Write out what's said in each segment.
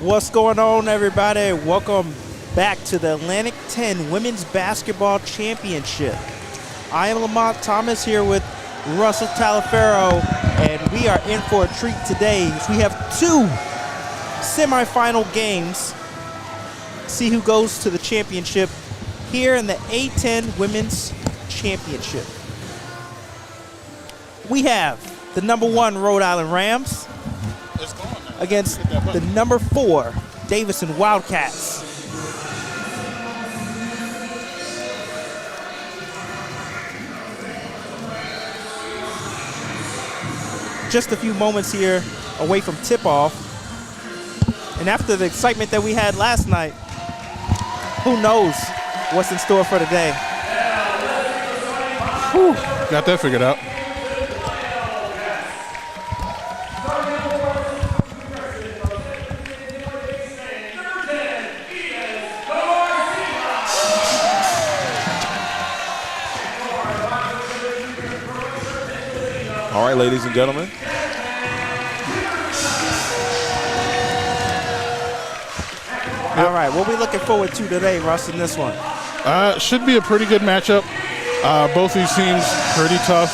What's going on, everybody? Welcome back to the Atlantic 10 Women's Basketball Championship. I am Lamonte Thomas here with Russ Taliaferro, and we are in for a treat today. We have two semifinal games. See who goes to the championship here in the A10 Women's Championship. We have the #1 Rhode Island Rams against the #4 Davidson Wildcats. Just a few moments here away from tip-off. And after the excitement that we had last night, who knows what's in store for today. Whew. Got that figured out. All right, ladies and gentlemen. All right, what are we looking forward to today, Russ, in this one? Should be a pretty good matchup. Both these teams pretty tough.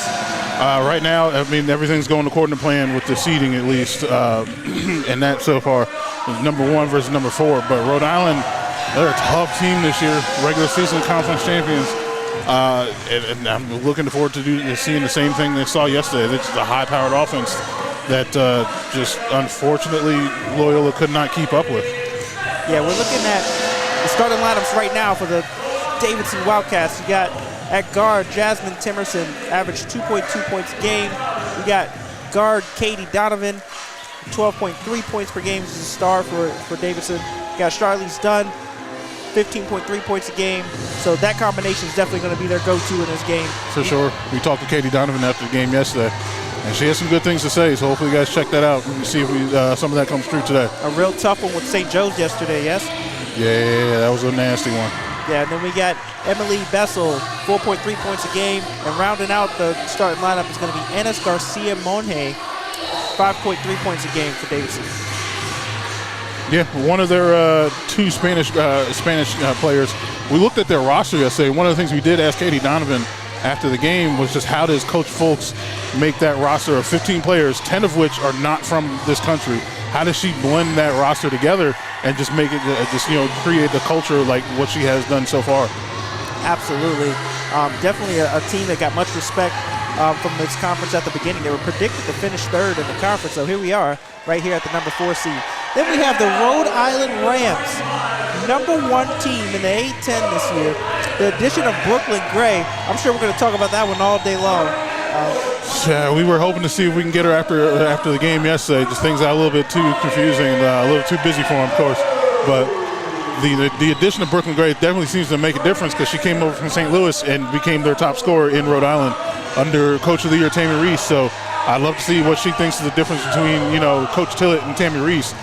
Right now, I mean, everything's going according to plan with the seeding at least. And that so far, #1 versus #4. But Rhode Island, they're a tough team this year, regular season conference champions. And I'm looking forward to seeing the same thing they saw yesterday. It's a high-powered offense that just unfortunately Loyola could not keep up with. Yeah, we're looking at the starting lineups right now for the Davidson Wildcats. You got at guard Jasmine Timerson, averaged 2.2 points a game. We got guard Katie Donovan, 12.3 points per game. She's a star for Davidson. You got Charlize Dunn, 15.3 points a game. So that combination is definitely going to be their go-to in this game. For sure. We talked to Katie Donovan after the game yesterday, and she has some good things to say. So hopefully you guys check that out and see if some of that comes through today. A real tough one with St. Joe's yesterday, yes? Yeah, that was a nasty one. Yeah, and then we got Emily Bessel, 4.3 points a game. And rounding out the starting lineup is going to be Enes Garcia Monje, 5.3 points a game for Davidson. Yeah, one of their two Spanish players. We looked at their roster yesterday. One of the things we did ask Katie Donovan after the game was just how does Coach Folks make that roster of 15 players, 10 of which are not from this country? How does she blend that roster together and just make it, create the culture like what she has done so far? Absolutely. Definitely a team that got much respect from this conference at the beginning. They were predicted to finish third in the conference, so here we are, right here at the number 4 seed. Then we have the Rhode Island Rams, number 1 team in the A-10 this year. The addition of Brooklyn Gray, I'm sure we're going to talk about that one all day long. Yeah, we were hoping to see if we can get her after the game yesterday. Just things got a little bit too confusing, a little too busy for them, of course. But the addition of Brooklyn Gray definitely seems to make a difference because she came over from St. Louis and became their top scorer in Rhode Island under Coach of the Year Tammy Reese. So I'd love to see what she thinks is the difference between Coach Tillett and Tammy Reese.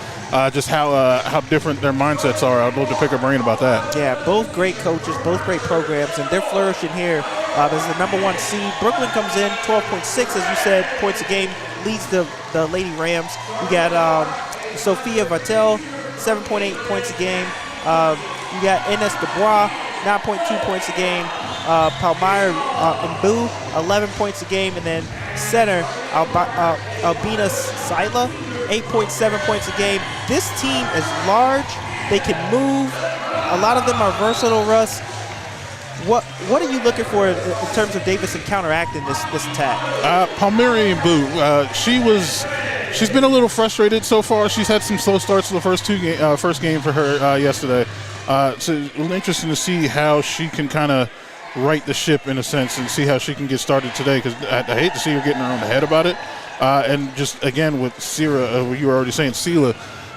Just how different their mindsets are. I'd love to pick her brain about that. Yeah, both great coaches, both great programs, and they're flourishing here. This is the number 1 seed. Brooklyn comes in 12.6, as you said, points a game, leads the Lady Rams. We got Sophia Vattel, 7.8 points a game. You got Ines Dubois, 9.2 points a game. Palmyra Mbu, 11 points a game. And then center, Albina Sila, 8.7 points a game. This team is large. They can move. A lot of them are versatile, Russ. What are you looking for in terms of Davidson counteracting this attack? Palmyra Mbu, she's been a little frustrated so far. She's had some slow starts to the first game for her yesterday. So it's interesting to see how she can kind of right the ship in a sense and see how she can get started today, because I hate to see her getting her own head about it. And just again with Sierra, you were already saying Sela,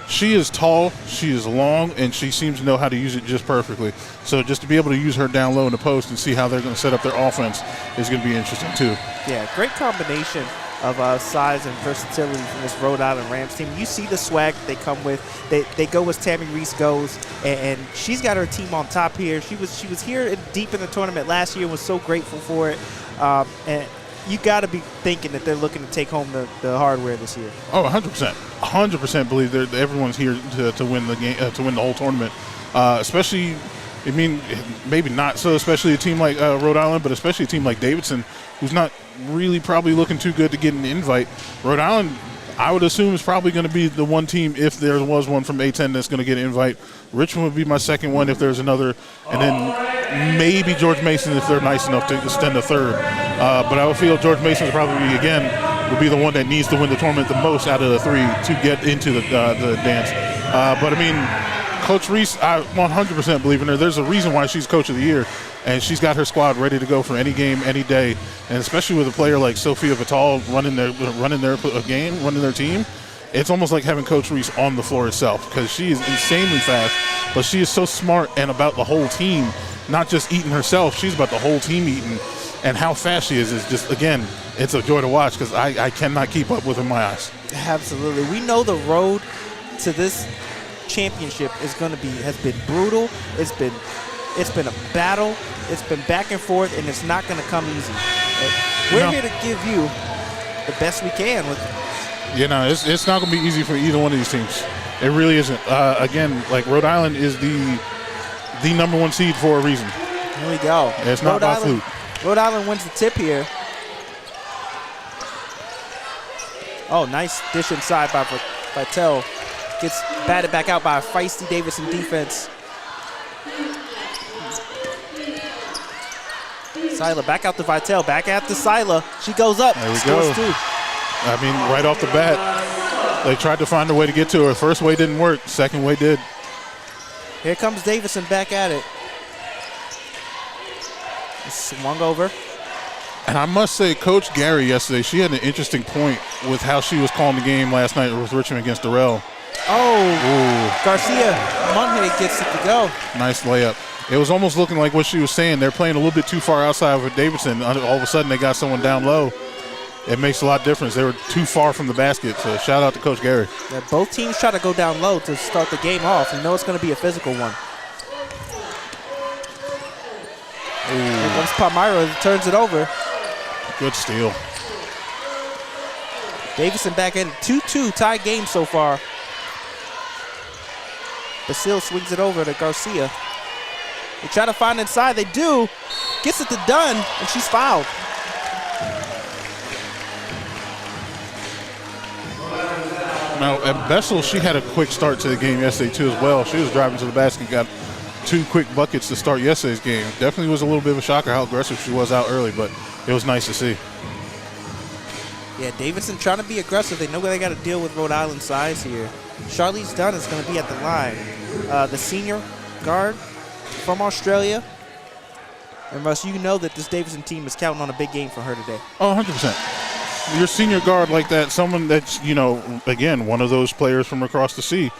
she is tall, she is long, and she seems to know how to use it just perfectly. So just to be able to use her down low in the post and see how they're going to set up their offense is going to be interesting too. Yeah, great combination of size and versatility from this Rhode Island Rams team. You see the swag that they come with. They go as Tammy Reese goes, and she's got her team on top here. She was here deep in the tournament last year and was so grateful for it. And you got to be thinking that they're looking to take home the hardware this year. Oh, 100%. 100% believe everyone's here to win the game, to win the whole tournament. Especially, I mean, maybe not so, especially a team like Rhode Island, but especially a team like Davidson, who's not really probably looking too good to get an invite. Rhode Island, I would assume, is probably going to be the one team, if there was one from A-10, that's going to get an invite. Richmond would be my second one if there's another, and then maybe George Mason if they're nice enough to extend a third. But I would feel George Mason would be the one that needs to win the tournament the most out of the three to get into the dance. But I mean, Coach Reese, I 100% believe in her. There's a reason why she's Coach of the Year, and she's got her squad ready to go for any game, any day. And especially with a player like Sophia Vitale running their team, it's almost like having Coach Reese on the floor itself, because she is insanely fast, but she is so smart and about the whole team, not just eating herself. She's about the whole team eating, and how fast she is just, again, it's a joy to watch, because I cannot keep up with her in my eyes. Absolutely. We know the road to this championship has been brutal. It's been a battle. It's been back and forth, and it's not going to come easy. We're here to give you the best we can with it. It's not going to be easy for either one of these teams. It really isn't. Again, like Rhode Island is the number 1 seed for a reason. Here we go. It's not by fluke. Rhode Island wins the tip here. Oh, nice dish inside by Vitale. Gets batted back out by a feisty Davidson defense. Sila back out to Vitale, back out to Sila. She goes up. There we go. 2. I mean, right off the bat, they tried to find a way to get to her. First way didn't work. Second way did. Here comes Davidson back at it. Swung over. And I must say, Coach Gary yesterday, she had an interesting point with how she was calling the game last night with Richmond against Durrell. Oh, ooh. Garcia Munhay gets it to go. Nice layup. It was almost looking like what she was saying. They're playing a little bit too far outside of Davidson. All of a sudden, they got someone down low. It makes a lot of difference. They were too far from the basket, so shout out to Coach Gary. Yeah, both teams try to go down low to start the game off. You know it's going to be a physical one. Here comes Palmyra, turns it over. Good steal. Davidson back at it. 2-2, tie game so far. Basile swings it over to Garcia. They try to find inside. They do. Gets it to Dunn, and she's fouled. Now, at Bessel, she had a quick start to the game yesterday, too, as well. She was driving to the basket, got 2 quick buckets to start yesterday's game. Definitely was a little bit of a shocker how aggressive she was out early, but it was nice to see. Yeah, Davidson trying to be aggressive. They know they got to deal with Rhode Island size here. Charlize Dunn is going to be at the line. The senior guard from Australia. And Russ, you know that this Davidson team is counting on a big game for her today. Oh, 100%. Your senior guard like that, someone that's, you know, again, one of those players from across the sea,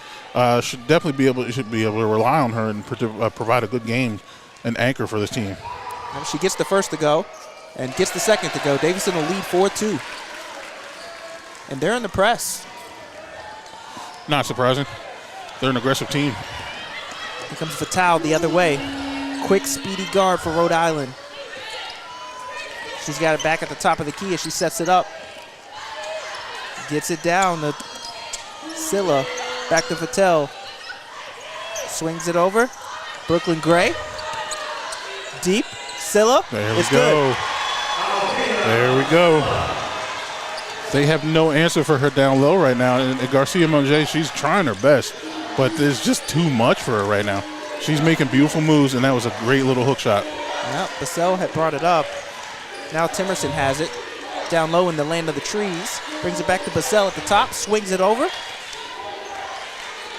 should definitely be able to rely on her and provide a good game and anchor for this team. And she gets the first to go and gets the second to go. Davidson will lead 4-2. And they're in the press. Not surprising. They're an aggressive team. Here comes Fatal the other way. Quick, speedy guard for Rhode Island. She's got it back at the top of the key as she sets it up. Gets it down to Scylla. Back to Fatal. Swings it over. Brooklyn Gray. Deep. Scylla. There we go. There we go. They have no answer for her down low right now. And Garcia Monge, she's trying her best, but there's just too much for her right now. She's making beautiful moves, and that was a great little hook shot. Yep, Basile had brought it up. Now Timerson has it. Down low in the land of the trees. Brings it back to Basile at the top. Swings it over.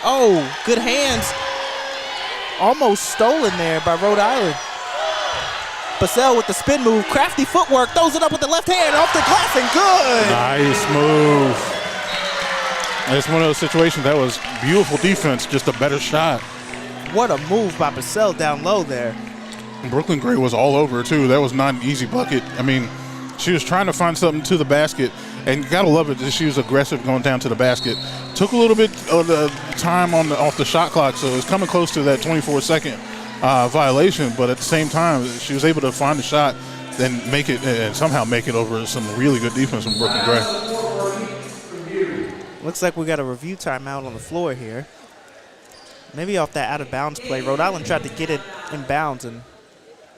Oh, good hands. Almost stolen there by Rhode Island. Basile with the spin move. Crafty footwork. Throws it up with the left hand. Off the glass and good. Nice move. It's one of those situations that was beautiful defense, just a better shot. What a move by Basile down low there. Brooklyn Gray was all over, too. That was not an easy bucket. I mean, she was trying to find something to the basket, and you got to love it that she was aggressive going down to the basket. Took a little bit of the time off the shot clock, so it was coming close to that 24-second violation, but at the same time, she was able to find the shot and make it, and somehow make it over some really good defense from Brooklyn Gray. Looks like we got a review timeout on the floor here. Maybe off that out-of-bounds play. Rhode Island tried to get it in bounds, and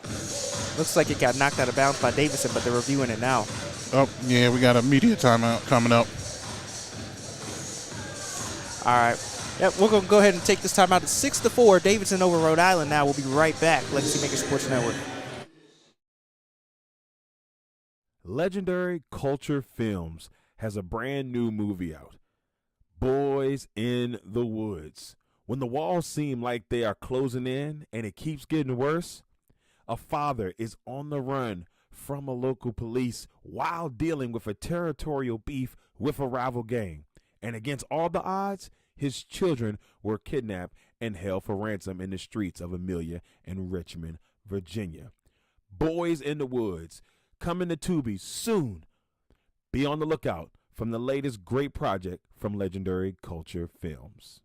looks like it got knocked out of bounds by Davidson, but they're reviewing it now. Oh, yeah, we got a media timeout coming up. All right. Yep, we're going to go ahead and take this timeout at 6-4. Davidson over Rhode Island now. We'll be right back. Legacy Maker Sports Network. Legendary Culture Films has a brand new movie out, Boys in the Woods. When the walls seem like they are closing in and it keeps getting worse, a father is on the run from a local police while dealing with a territorial beef with a rival gang. And against all the odds, his children were kidnapped and held for ransom in the streets of Amelia and Richmond, Virginia. Boys in the Woods, coming to Tubi soon. Be on the lookout from the latest great project from Legendary Culture Films.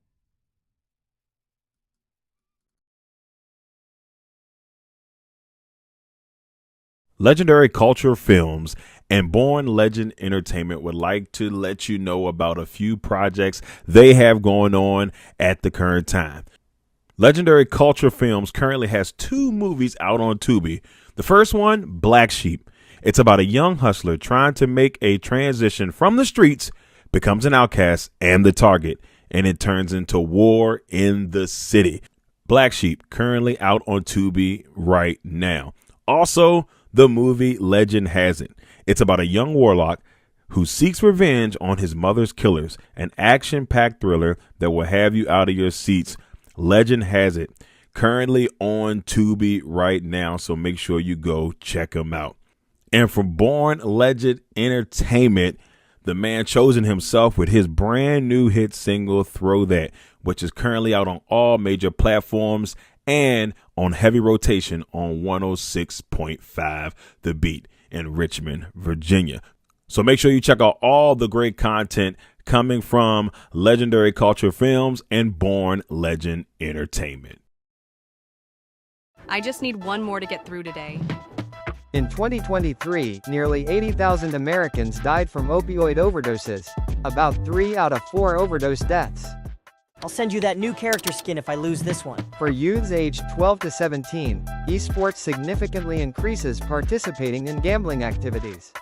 Legendary Culture Films and Born Legend Entertainment would like to let you know about a few projects they have going on at the current time. Legendary Culture Films currently has 2 movies out on Tubi. The first one, Black Sheep. It's about a young hustler trying to make a transition from the streets, becomes an outcast and the target, and it turns into war in the city. Black Sheep currently out on Tubi right now. Also, the movie Legend Has It. It's about a young warlock who seeks revenge on his mother's killers, an action-packed thriller that will have you out of your seats. Legend Has It, currently on Tubi right now, so make sure you go check them out. And from Born Legend Entertainment, the man chosen himself with his brand new hit single, Throw That, which is currently out on all major platforms and on heavy rotation on 106.5 The Beat in Richmond, Virginia. So make sure you check out all the great content coming from Legendary Culture Films and Born Legend Entertainment. I just need one more to get through today. In 2023, nearly 80,000 Americans died from opioid overdoses, about 3 out of 4 overdose deaths. I'll send you that new character skin if I lose this one. For youths aged 12 to 17, esports significantly increases participating in gambling activities.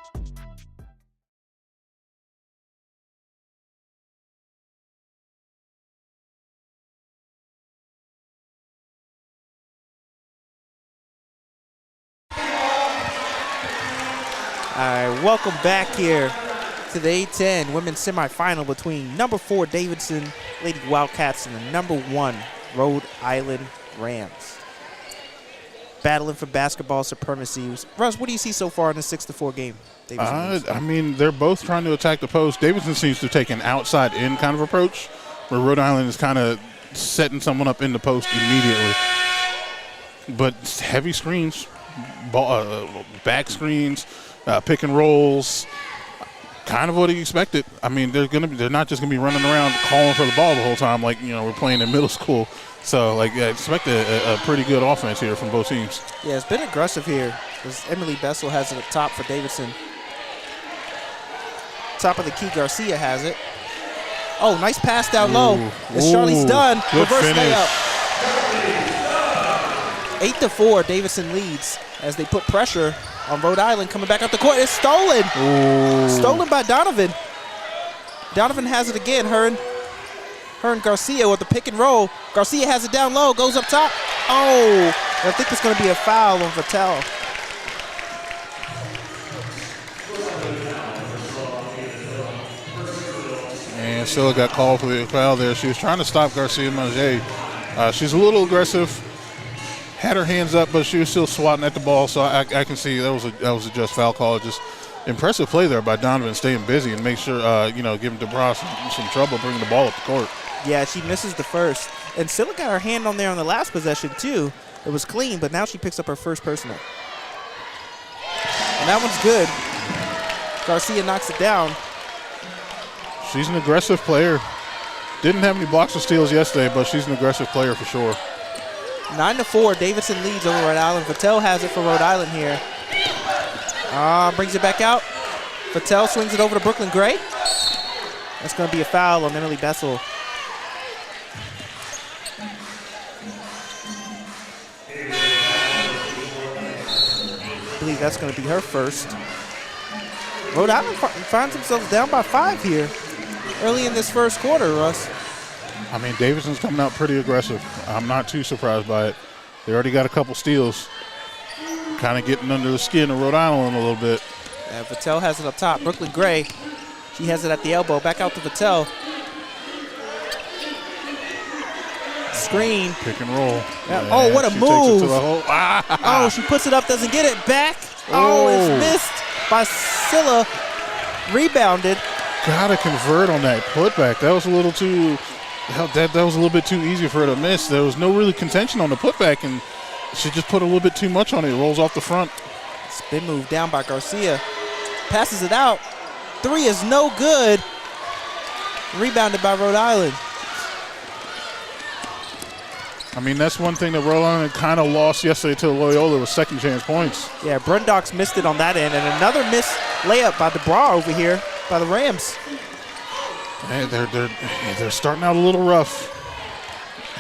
All right, welcome back here to the A10 women's semifinal between number 4 Davidson Lady Wildcats and the number 1 Rhode Island Rams. Battling for basketball supremacy. Russ, what do you see so far in the 6-4 game? I mean, they're both trying to attack the post. Davidson seems to take an outside-in kind of approach, where Rhode Island is kind of setting someone up in the post immediately. But heavy screens, back screens, pick and rolls, kind of what he expected. I mean, they're not just gonna be running around calling for the ball the whole time like we're playing in middle school. So expect a pretty good offense here from both teams. Yeah, it's been aggressive here. As Emily Bessel has it up top for Davidson. Top of the key, Garcia has it. Oh, nice pass down low. It's Charlize Dunn. Reverse layup. 8-4, Davidson leads as they put pressure on Rhode Island coming back up the court. It's stolen. Ooh. Stolen by Donovan. Donovan has it again. Her and Garcia with the pick and roll. Garcia has it down low, goes up top. Oh, I think it's going to be a foul on Vattel. And Scylla got called for the foul there. She was trying to stop Garcia Manger. She's a little aggressive. Had her hands up, but she was still swatting at the ball, so I can see that was a just foul call. Just impressive play there by Donovan, staying busy and make sure giving DeBras some trouble bringing the ball up the court. Yeah, she misses the first, and Scylla got her hand on there on the last possession too. It was clean, but now she picks up her first personal, and that one's good. Garcia knocks it down. She's an aggressive player. Didn't have any blocks or steals yesterday, but she's an aggressive player for sure. 9-4, Davidson leads over Rhode Island. Vattel has it for Rhode Island here. Brings it back out. Vattel swings it over to Brooklyn Gray. That's going to be a foul on Emily Bessel. I believe that's going to be her first. Rhode Island finds themselves down by 5 here early in this first quarter, Russ. I mean, Davidson's coming out pretty aggressive. I'm not too surprised by it. They already got a couple steals. Kind of getting under the skin of Rhode Island a little bit. And Vattel has it up top. Brooklyn Gray, she has it at the elbow. Back out to Vattel. Screen. Pick and roll. Yeah. Oh, what a move. Takes it to the hole. Oh, she puts it up, doesn't get it. Back. Oh, it's missed by Scylla. Rebounded. Gotta convert on that putback. That was a little too... That was a little bit too easy for her to miss. There was no really contention on the putback, and she just put a little bit too much on it. It rolls off the front. Spin move down by Garcia. Passes it out. 3 is no good. Rebounded by Rhode Island. I mean, that's one thing that Rhode Island kind of lost yesterday to Loyola was second chance points. Yeah, Brundocks missed it on that end, and another missed layup by DeBras over here by the Rams. Hey, they're starting out a little rough.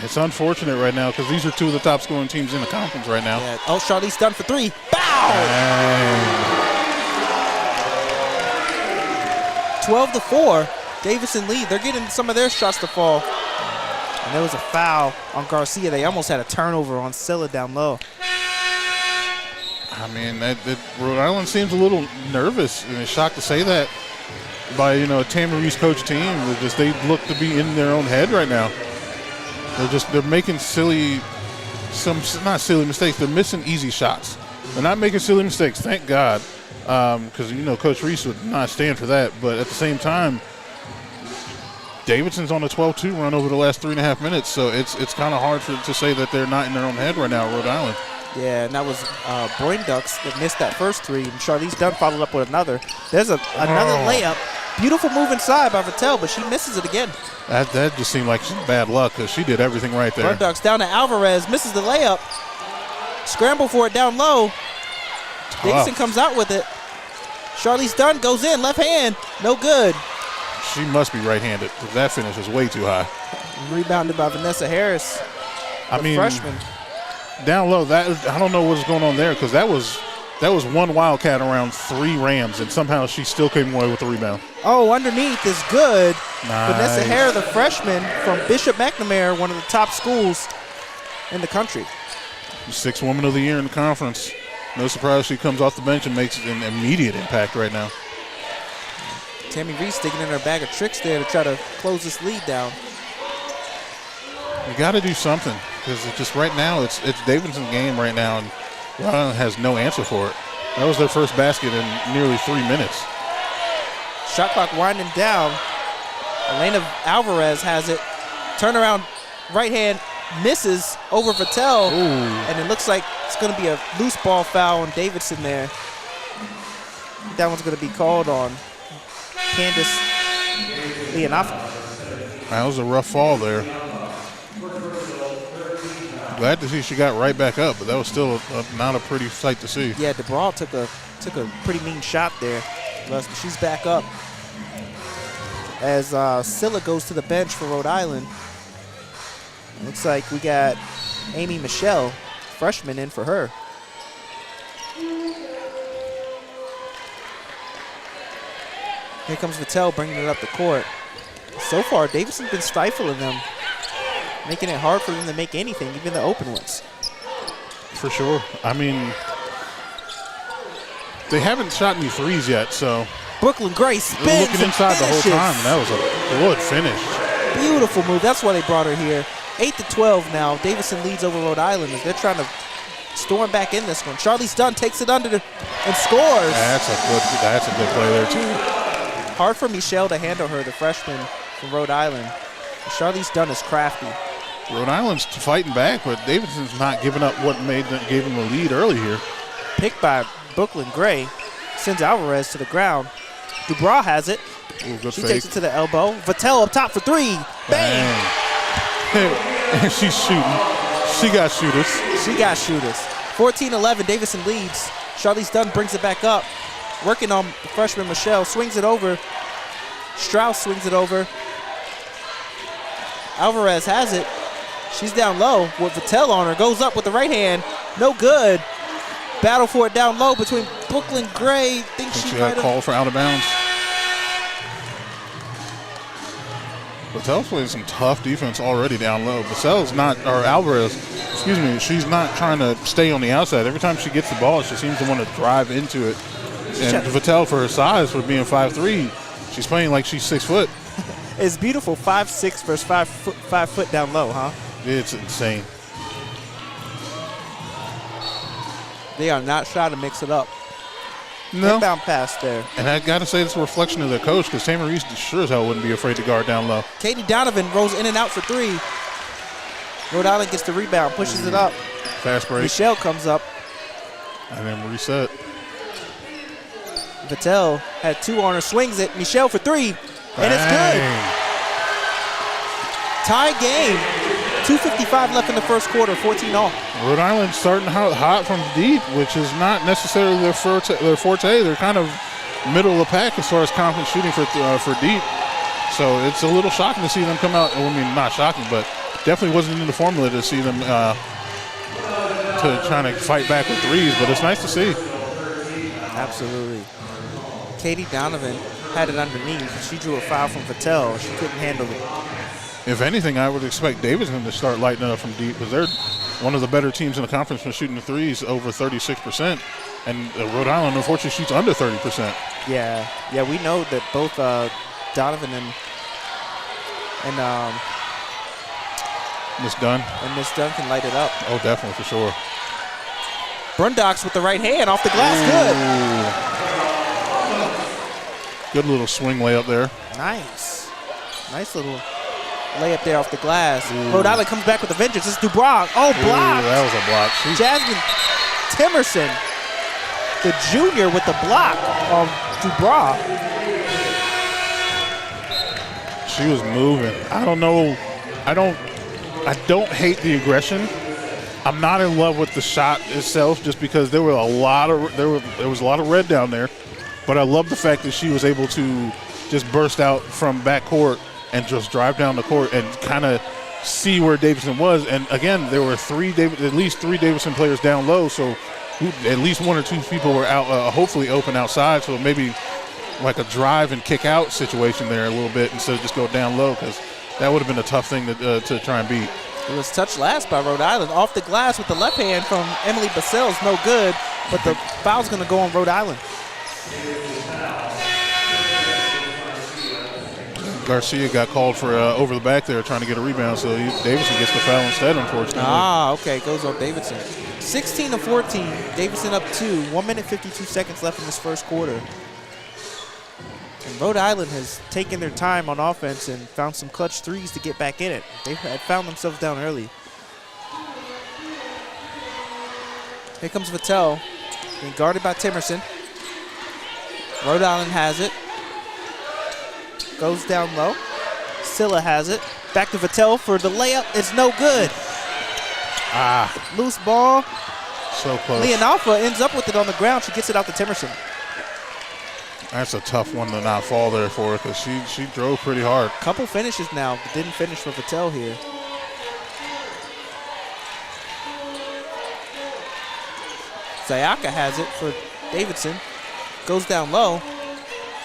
It's unfortunate right now because these are 2 of the top scoring teams in the conference right now. Yeah. Oh, Charlize Dunn for 3. Bow! 12-4. Davidson lead. They're getting some of their shots to fall. And there was a foul on Garcia. They almost had a turnover on Scylla down low. I mean, Rhode Island seems a little nervous, and it's shocked to say that by a Tamarese coach team. They look to be in their own head right now. They're making not silly mistakes. They're missing easy shots. They're not making silly mistakes, thank God, because Coach Reese would not stand for that. But at the same time, Davidson's on a 12-2 run over the last 3.5 minutes, so it's kind of hard to say that they're not in their own head right now, Rhode Island. Yeah, and that was Brundocks that missed that first 3, and Charlize Dunn followed up with another. There's another layup. Beautiful move inside by Vattel, but she misses it again. That just seemed like some bad luck because she did everything right there. Brundocks down to Alvarez, misses the layup. Scramble for it down low. Davidson comes out with it. Charlize Dunn goes in, left hand, no good. She must be right-handed. That finish is way too high. Rebounded by Vanessa Harris, the freshman. Down low, I don't know what's going on there because that was one Wildcat around 3 Rams, and somehow she still came away with the rebound. Oh, underneath is good. Nice. Vanessa Harris, the freshman from Bishop McNamara, one of the top schools in the country. 6th Woman of the Year in the conference. No surprise she comes off the bench and makes an immediate impact right now. Tammy Reese sticking in her bag of tricks there to try to close this lead down. You got to do something because it's just right now it's Davidson's game right now, and Rhode Island has no answer for it. That was their first basket in nearly 3 minutes. Shot clock winding down. Elena Alvarez has it. Turnaround right hand misses over Vattel. Ooh. And it looks like it's going to be a loose ball foul on Davidson there. That one's going to be called on Candace Leonafa. That was a rough fall there. Glad to see she got right back up, but that was still not a pretty sight to see. Yeah, DeBraw took a pretty mean shot there. But she's back up as Scylla goes to the bench for Rhode Island. Looks like we got Amy Michelle, freshman, in for her. Here comes Vattel bringing it up the court. So far, Davidson's been stifling them, making it hard for them to make anything, even the open ones. For sure. I mean, they haven't shot any threes yet, so. Brooklyn Gray spins. They're looking inside the whole finishes. time, and that was a good finish. Beautiful move. That's why they brought her here. 8-12 now. Davidson leads over Rhode Island as they're trying to storm back in this one. Charlize Dunn takes it under and scores. That's a good play there, too. Hard for Michelle to handle her, the freshman from Rhode Island. Charlize Dunn is crafty. Rhode Island's fighting back, but Davidson's not giving up what gave them the lead early here. Picked by Brooklyn Gray. Sends Alvarez to the ground. Dubras has it. Ooh, good She fake. takes it to the elbow. Vattel up top for 3. Bang! And she's shooting. She got shooters. She got shooters. 14-11, Davidson leads. Charlize Dunn brings it back up. Working on the freshman Michelle. Swings it over. Strauss swings it over. Alvarez has it. She's down low with Vattel on her. Goes up with the right hand. No good. Battle for it down low between Brooklyn Gray. Thinks she got might have called for out of bounds. Vattel's playing some tough defense already down low. Alvarez, she's not trying to stay on the outside. Every time she gets the ball, she seems to want to drive into it. And Vattel, for her size, for being 5'3", she's playing like she's 6 foot. It's beautiful, 5'6" versus 5 foot down low, huh? It's insane. They are not trying to mix it up. No. Inbound pass there. And I got to say, it's a reflection of their coach, because Tammy Reese sure as hell wouldn't be afraid to guard down low. Katie Donovan rolls in and out for 3. Rhode Island gets the rebound, pushes it up. Fast break. Michelle comes up. And then reset. Vattel had 2 on her, swings it. Michelle for 3, and it's good. Tie game. 2:55 left in the first quarter, 14-all. Rhode Island starting hot from deep, which is not necessarily their forte. They're kind of middle of the pack as far as confidence shooting for deep. So it's a little shocking to see them come out. I mean, not shocking, but definitely wasn't in the formula to see them trying to fight back with threes. But it's nice to see. Absolutely. Katie Donovan had it underneath. She drew a foul from Vattel. She couldn't handle it. If anything, I would expect Davidson to start lighting up from deep because they're one of the better teams in the conference for shooting the threes, over 36%. And Rhode Island, unfortunately, shoots under 30%. Yeah, we know that both Donovan and Miss Dunn can light it up. Oh, definitely, for sure. Brundocks with the right hand off the glass. Good. Good little swing layup there. Nice little layup there off the glass. Rhode Island comes back with a vengeance. This is Dubras. Oh, blocked. That was a block. Jasmine Timerson, the junior, with the block of Dubras. She was moving. I don't know. I don't hate the aggression. I'm not in love with the shot itself, just because there was a lot of red down there. But I love the fact that she was able to just burst out from backcourt and just drive down the court and kind of see where Davidson was. And again, there were at least three Davidson players down low, so at least one or two people were out, hopefully open outside. So maybe like a drive and kick out situation there a little bit instead of just go down low, because that would have been a tough thing to try and beat. It was touched last by Rhode Island. Off the glass with the left hand from Emily Basel's no good, but the foul's going to go on Rhode Island. Garcia got called for over the back there trying to get a rebound, so Davidson gets the foul instead, unfortunately. Okay, goes on Davidson. 16-14, Davidson up 2, 1 minute 52 seconds left in this first quarter. And Rhode Island has taken their time on offense and found some clutch threes to get back in it. They had found themselves down early. Here comes Vattel, being guarded by Timerson. Rhode Island has it. Goes down low. Scylla has it. Back to Vattel for the layup. It's no good. Loose ball. So close. Leonalfa ends up with it on the ground. She gets it out to Timerson. That's a tough one to not fall there for her, because she drove pretty hard. Couple finishes now, but didn't finish for Vattel here. Zayaka has it for Davidson. Goes down low.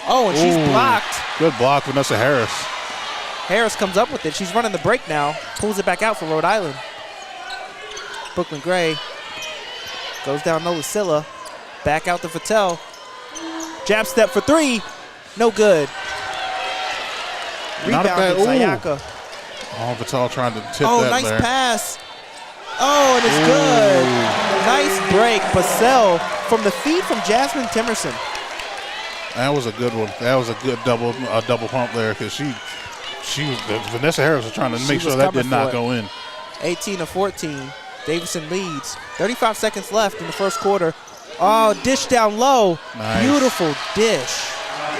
Oh, and she's blocked. Good block, Vanessa Harris. Harris comes up with it. She's running the break now. Pulls it back out for Rhode Island. Brooklyn Gray goes down low to Scylla. Back out to Vattel. Jab step for 3. No good. Not a bad. Zayaka. Oh, Vattel trying to tip that. Oh, nice pass. Oh, and it's good. Nice break. Basel from the feed from Jasmine Timerson. That was a good one. That was a good double pump there, because Vanessa Harris was trying to make sure that did not go in. 18-14. Davidson leads. 35 seconds left in the first quarter. Oh, dish down low. Nice. Beautiful dish.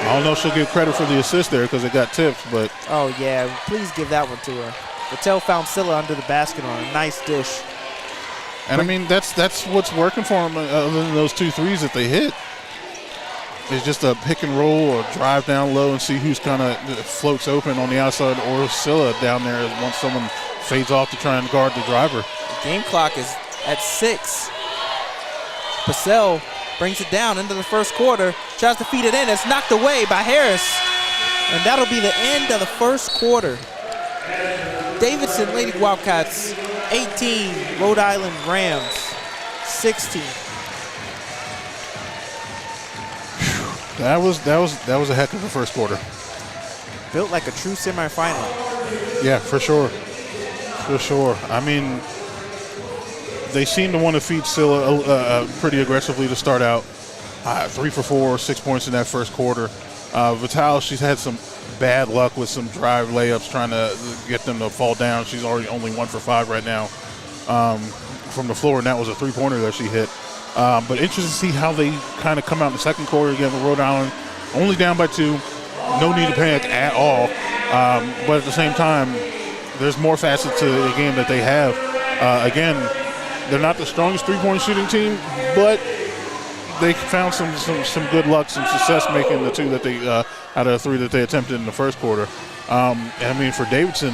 I don't know if she'll give credit for the assist there because it got tipped, but. Oh, yeah. Please give that one to her. Vattel found Scylla under the basket on a nice dish. And, I mean, that's what's working for them other than those 2 threes that they hit. It's just a pick and roll or drive down low and see who's kind of floats open on the outside, or Scylla down there once someone fades off to try and guard the driver. The game clock is at 6. Basel brings it down into the first quarter, tries to feed it in. It's knocked away by Harris, and that'll be the end of the first quarter. Davidson Lady Wildcats 18, Rhode Island Rams 16. That was a heck of a first quarter. Built like a true semifinal. Yeah, for sure. For sure. I mean, they seem to want to feed Scylla pretty aggressively to start out. 3 for 4, 6 points in that first quarter. Vattel, she's had some bad luck with some drive layups trying to get them to fall down. She's already only 1 for 5 right now from the floor, and that was a 3-pointer that she hit. But interesting to see how they kind of come out in the second quarter again with Rhode Island. Only down by 2. No need to panic at all. But at the same time, there's more facets to the game that they have. Again, they're not the strongest three-point shooting team, but they found some good luck, some success making the 2 that they out of the 3 that they attempted in the first quarter. And I mean, for Davidson,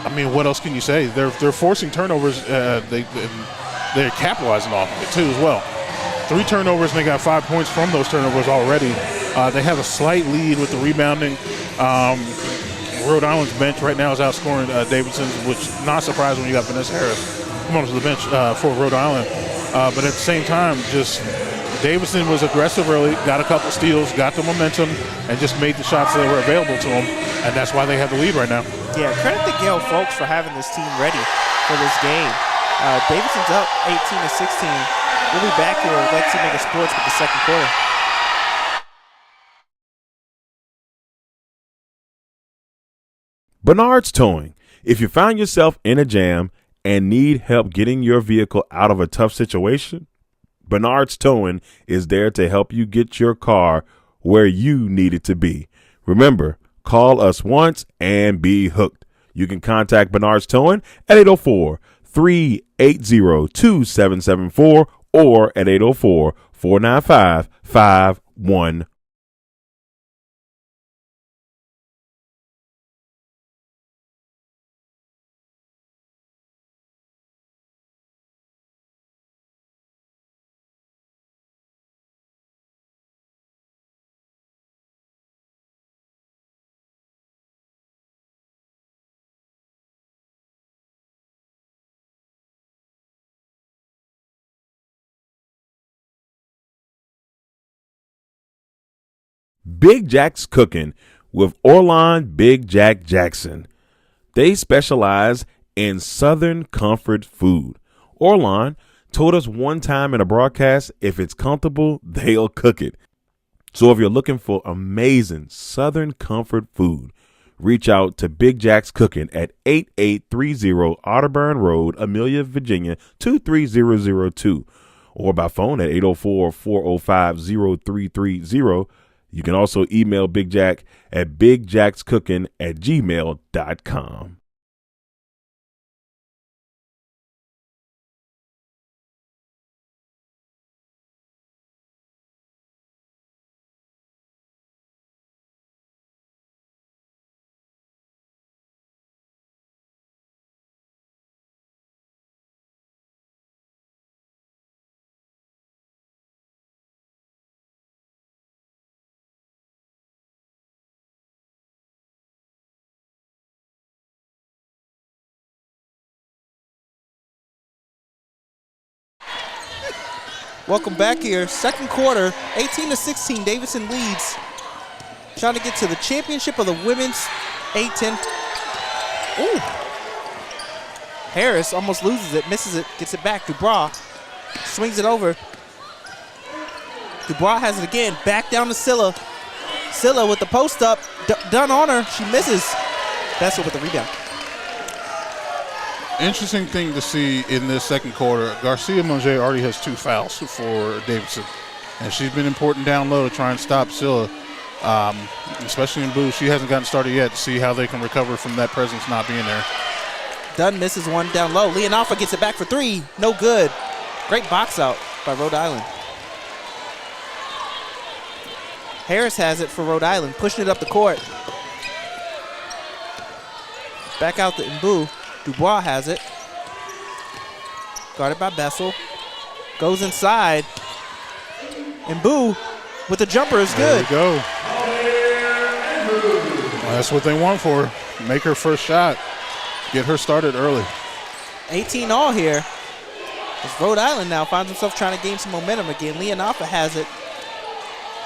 I mean, what else can you say? They're forcing turnovers. They're capitalizing off of it too as well. 3 turnovers, and they got 5 points from those turnovers already. They have a slight lead with the rebounding. Rhode Island's bench right now is outscoring Davidson's, which not surprising when you got Vanessa Harris come on to the bench for Rhode Island. But at the same time, just Davidson was aggressive early, got a couple steals, got the momentum, and just made the shots that were available to them, and that's why they have the lead right now. Yeah, credit to Gail Folks for having this team ready for this game. Davidson's up 18-16. We'll be back here with Lexi Mega Sports with the second quarter. Bernard's Towing. If you find yourself in a jam and need help getting your vehicle out of a tough situation, Bernard's Towing is there to help you get your car where you need it to be. Remember, call us once and be hooked. You can contact Bernard's Towing at 804-380-2774 or at 804-495-51 Big Jack's Cooking with Orlon Big Jack Jackson. They specialize in Southern comfort food. Orlon told us one time in a broadcast, if it's comfortable, they'll cook it. So if you're looking for amazing Southern comfort food, reach out to Big Jack's Cooking at 8830 Otterburn Road, Amelia, Virginia, 23002, or by phone at 804-405-0330. You can also email Big Jack at bigjackscooking@gmail.com. Welcome back here. Second quarter, 18-16. Davidson leads. Trying to get to the championship of the women's A10. Ooh. Harris almost loses it, misses it, gets it back. Dubois swings it over. Dubois has it again. Back down to Scylla. Scylla with the post up. Done on her. She misses. Bessel with the rebound. Interesting thing to see in this second quarter, Garcia Monge already has 2 fouls for Davidson. And she's been important down low to try and stop Scylla, especially in blue. She hasn't gotten started yet to see how they can recover from that presence not being there. Dunn misses one down low. Leonalfa gets it back for 3. No good. Great box out by Rhode Island. Harris has it for Rhode Island, pushing it up the court. Back out to Mbu. Dubois has it. Guarded by Bessel. Goes inside. Mbu with the jumper is good. There we go. Well, that's what they want for her. Make her first shot. Get her started early. 18 all here. As Rhode Island now finds himself trying to gain some momentum again. Leonalfa has it.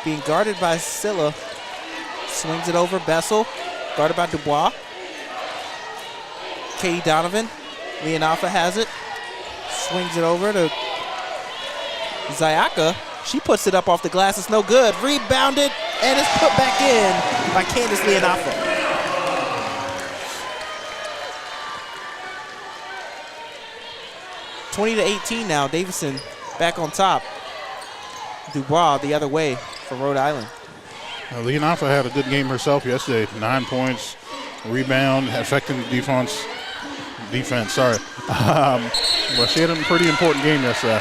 Being guarded by Scylla. Swings it over. Bessel. Guarded by Dubois. Katie Donovan. Leonalfa has it. Swings it over to Zayaka. She puts it up off the glass. It's no good. Rebounded, and it's put back in by Candace Leonalfa. (20-18) now. Davidson back on top. Dubois the other way for Rhode Island. Leonalfa had a good game herself yesterday. 9 points, rebound, affecting defense. But she had a pretty important game yesterday.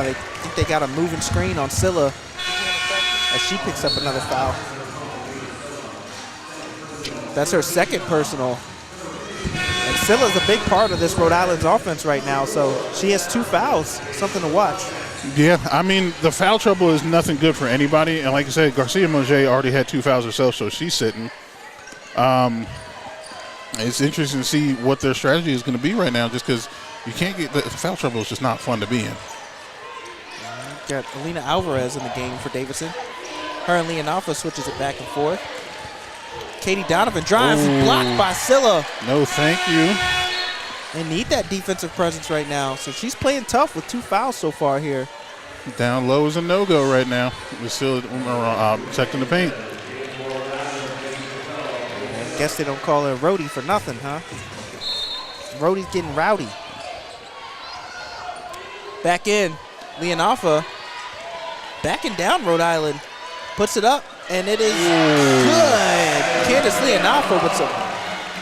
They think they got a moving screen on Scylla as she picks up another foul. That's her second personal. And Scylla's a big part of this Rhode Island's offense right now, so she has 2 fouls. Something to watch. Yeah, I mean, the foul trouble is nothing good for anybody. And like I said, Garcia Monge already had 2 fouls herself, so she's sitting. It's interesting to see what their strategy is going to be right now, just because you can't get the foul trouble is just not fun to be in. Got Alina Alvarez in the game for Davidson. Her and Leonalfa switches it back and forth. Katie Donovan drives, blocked by Scylla. No, thank you. They need that defensive presence right now, so she's playing tough with 2 fouls so far here. Down low is a no-go right now. We're still protecting the paint. I guess they don't call her Rhody for nothing, huh? Rhody's getting rowdy. Back in. Leonalfa backing down Rhode Island. Puts it up, and it is good. Candace Leonalfa with some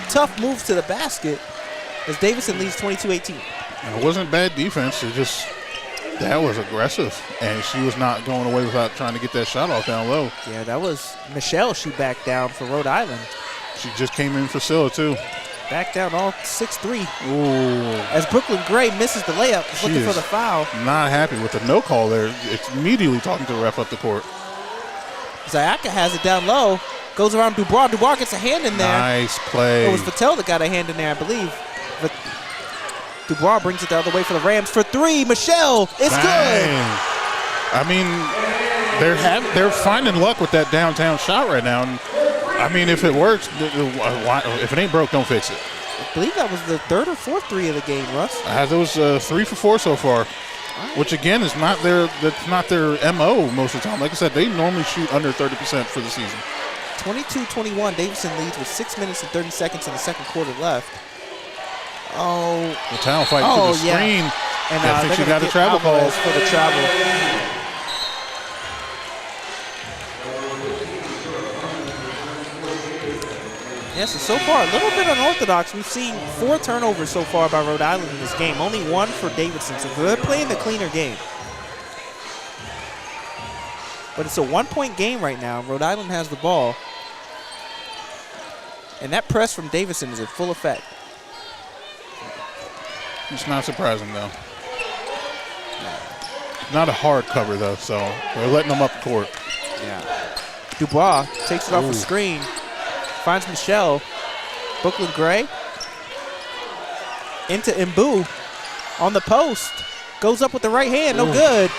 tough moves to the basket as Davidson leads 22-18. It wasn't bad defense. It just, that was aggressive. And she was not going away without trying to get that shot off down low. Yeah, that was Michelle. She backed down for Rhode Island. She just came in for Scylla, too. Back down all 6'3". Ooh. As Brooklyn Gray misses the layup, is looking for the foul. Not happy with the no call there. It's immediately talking to the ref up the court. Zayaka has it down low. Goes around Dubois. Dubois gets a hand in there. Nice play. It was Patel that got a hand in there, I believe. But Dubois brings it the other way for the Rams for 3. Michelle, it's good. I mean, they're finding luck with that downtown shot right now. And I mean, if it works, if it ain't broke, don't fix it. I believe that was the third or fourth three of the game, Russ. It was 3 for 4 so far, which again is not their MO most of the time. Like I said, they normally shoot under 30% for the season. 22-21, Davidson leads with 6 minutes and 30 seconds in the second quarter left. Oh. The town fight to the screen. And I think she got a travel call. For the travel. Yes, so far, a little bit unorthodox. We've seen 4 turnovers so far by Rhode Island in this game. Only 1 for Davidson, so they're playing the cleaner game. But it's a 1-point game right now. Rhode Island has the ball. And that press from Davidson is in full effect. It's not surprising, though. Not a hard cover, though, so they're letting them up the court. Yeah. Dubois takes it off the screen. Finds Michelle. Brooklyn Gray. Into Mbu. On the post. Goes up with the right hand. No good.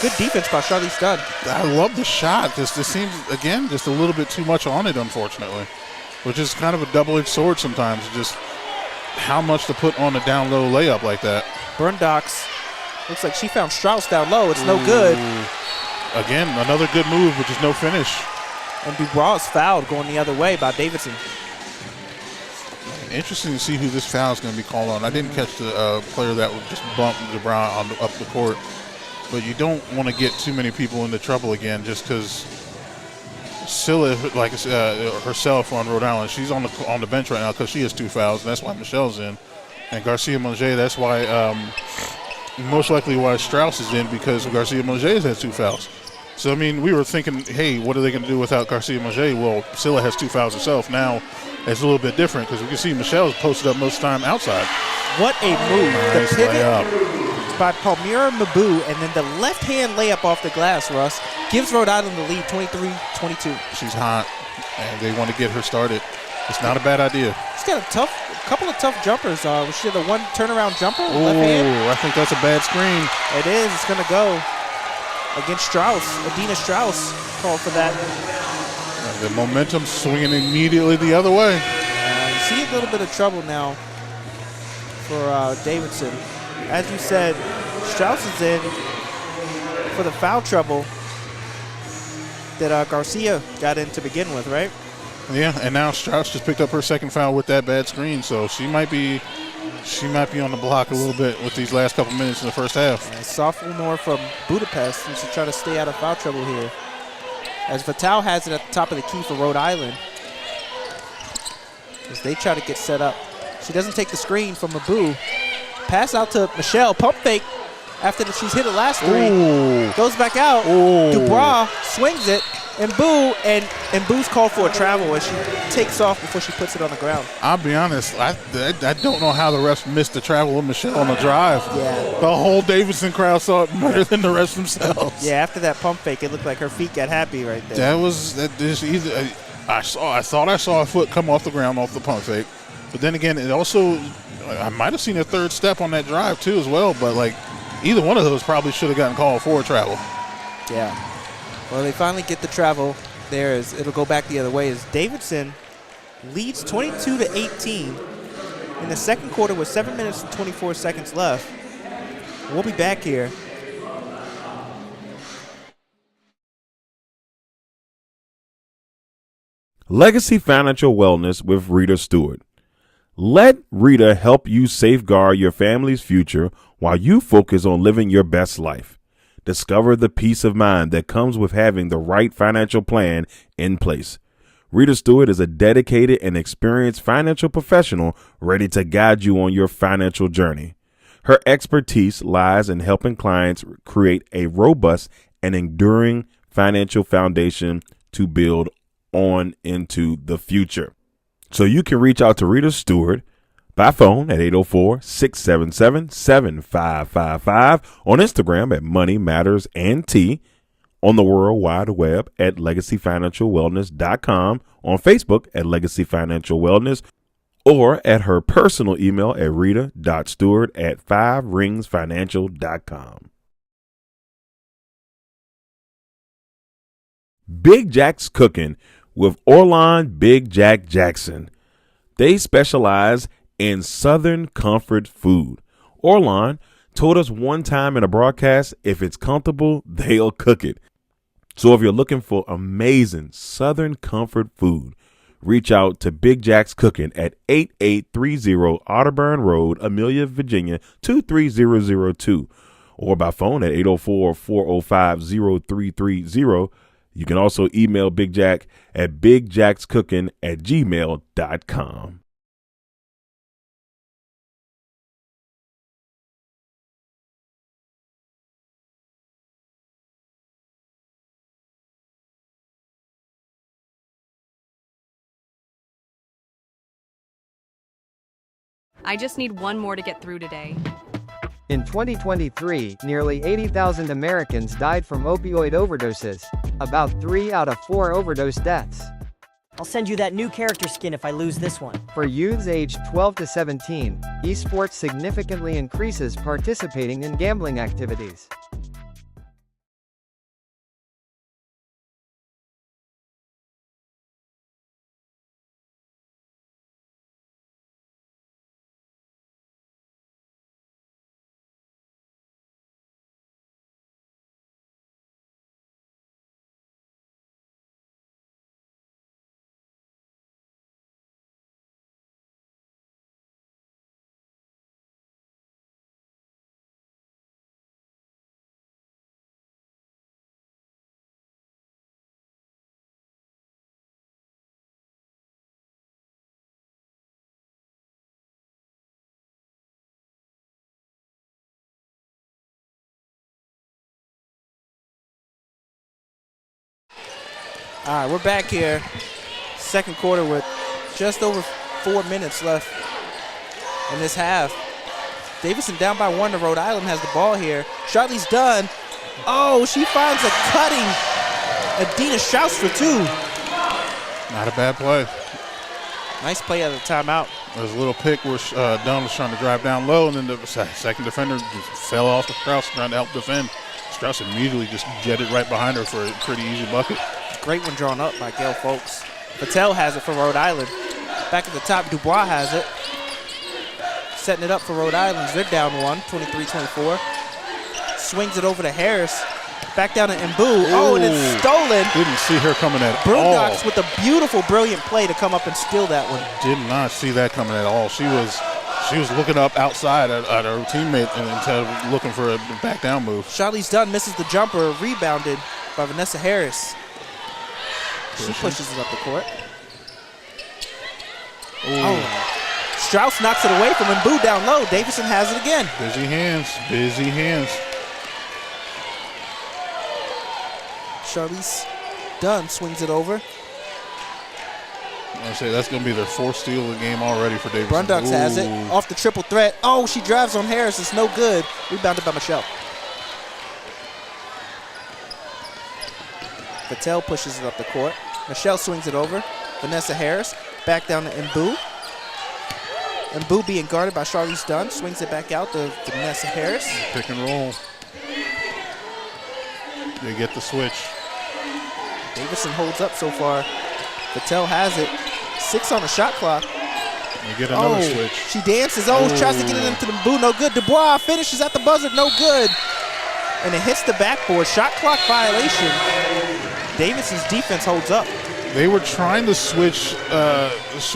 Good defense by Charlize Dunn. I love the shot. This seems, again, just a little bit too much on it, unfortunately. Which is kind of a double-edged sword sometimes. Just how much to put on a down-low layup like that. Burndox. Looks like she found Strauss down low. It's no good. Again, another good move, which is no finish. And Dubois is fouled going the other way by Davidson. Interesting to see who this foul is going to be called on. I didn't catch the player that would just bump Dubois up the court. But you don't want to get too many people into trouble again just because Scylla, like herself on Rhode Island, she's on the bench right now because she has 2 fouls. And that's why Michelle's in. And Garcia Monge, that's why most likely why Strauss is in, because Garcia Monge has 2 fouls. So, I mean, we were thinking, hey, what are they going to do without Garcia Monge? Well, Scylla has 2 fouls herself. Now it's a little bit different because we can see Michelle's posted up most of the time outside. What a move. Nice the pivot layup by Palmyra Mabu, and then the left-hand layup off the glass, Russ, gives Rhode Island the lead 23-22. She's hot, and they want to get her started. It's not a bad idea. She's got a couple of tough jumpers. She had the one turnaround jumper, left Oh, hand. I think that's a bad screen. It is. It's going to go against Strauss. Adina Strauss called for that. The momentum swinging immediately the other way. You see a little bit of trouble now for Davidson. As you said, Strauss is in for the foul trouble that Garcia got in to begin with, right? Yeah, and now Strauss just picked up her second foul with that bad screen, so she might be on the block a little bit with these last couple minutes in the first half. Sophomore from Budapest, who should try to stay out of foul trouble here. As Vital has it at the top of the key for Rhode Island, as they try to get set up. She doesn't take the screen from Mabu. Pass out to Michelle. Pump fake after she's hit it last 3. Ooh. Goes back out. Ooh. Dubois swings it. And Boo's called for a travel as she takes off before she puts it on the ground. I'll be honest, I don't know how the refs missed the travel with Michelle on the drive. Yeah. The whole Davidson crowd saw it better than the rest themselves. Yeah, after that pump fake, it looked like her feet got happy right there. I thought I saw a foot come off the ground off the pump fake. But then again, it also, I might have seen a third step on that drive too as well, but like either one of those probably should have gotten called for a travel. Yeah. Well, they finally get the travel there as it'll go back the other way as Davidson leads 22-18 in the second quarter with 7 minutes and 24 seconds left. We'll be back here. Legacy Financial Wellness with Rita Stewart. Let Rita help you safeguard your family's future while you focus on living your best life. Discover the peace of mind that comes with having the right financial plan in place. Rita Stewart is a dedicated and experienced financial professional ready to guide you on your financial journey. Her expertise lies in helping clients create a robust and enduring financial foundation to build on into the future. So you can reach out to Rita Stewart by phone at 804-677-7555, on Instagram at Money Matters and T, on the World Wide Web at LegacyFinancialWellness.com, on Facebook at Legacy Financial Wellness, or at her personal email at rita.stewart@5ringsfinancial.com. Big Jack's Cooking with Orlon Big Jack Jackson. They specialize in Southern comfort food. Orlon told us one time in a broadcast, if it's comfortable, they'll cook it. So if you're looking for amazing Southern comfort food, reach out to Big Jack's Cooking at 8830 Otterburn Road, Amelia, Virginia, 23002, or by phone at 804-405-0330. You can also email Big Jack at bigjackscooking@gmail.com. I just need one more to get through today. In 2023, nearly 80,000 Americans died from opioid overdoses. About 3 out of 4 overdose deaths. I'll send you that new character skin if I lose this one. For youths aged 12 to 17, esports significantly increases participating in gambling activities. All right, we're back here. Second quarter with just over 4 minutes left in this half. Davidson down by 1 to Rhode Island has the ball here. Charlie's done. Oh, she finds a cutting Adina Strauss for 2. Not a bad play. Nice play out of the timeout. There's a little pick where Dunn was trying to drive down low, and then the second defender just fell off to Strauss trying to help defend. Strauss immediately just jetted right behind her for a pretty easy bucket. Great one drawn up by Gail Folks. Patel has it for Rhode Island. Back at the top, Dubois has it. Setting it up for Rhode Island. They're down 1, 23-24. Swings it over to Harris. Back down to Mbu. Oh, and it's stolen. Didn't see her coming at all. Boondocks with a beautiful, brilliant play to come up and steal that one. Did not see that coming at all. She was looking up outside at her teammate and instead of looking for a back down move. Charlize Dunn misses the jumper, rebounded by Vanessa Harris. She pushes it up the court. Oh. Strauss knocks it away from Mbu down low. Davidson has it again. Busy hands, busy hands. Charlize Dunn swings it over. I say that's going to be their 4th steal of the game already for Davidson. Brundux has it off the triple threat. Oh, she drives on Harris. It's no good. Rebounded by Michelle. Patel pushes it up the court. Michelle swings it over. Vanessa Harris back down to Mbu. Mbu being guarded by Charlize Dunn. Swings it back out to Vanessa Harris. Pick and roll. They get the switch. Davidson holds up so far. Patel has it. 6 on the shot clock. They get another switch. She dances. Tries to get it into the Mbu. No good. Dubois finishes at the buzzer. No good. And it hits the backboard. Shot clock violation. Davidson's defense holds up. They were trying to switch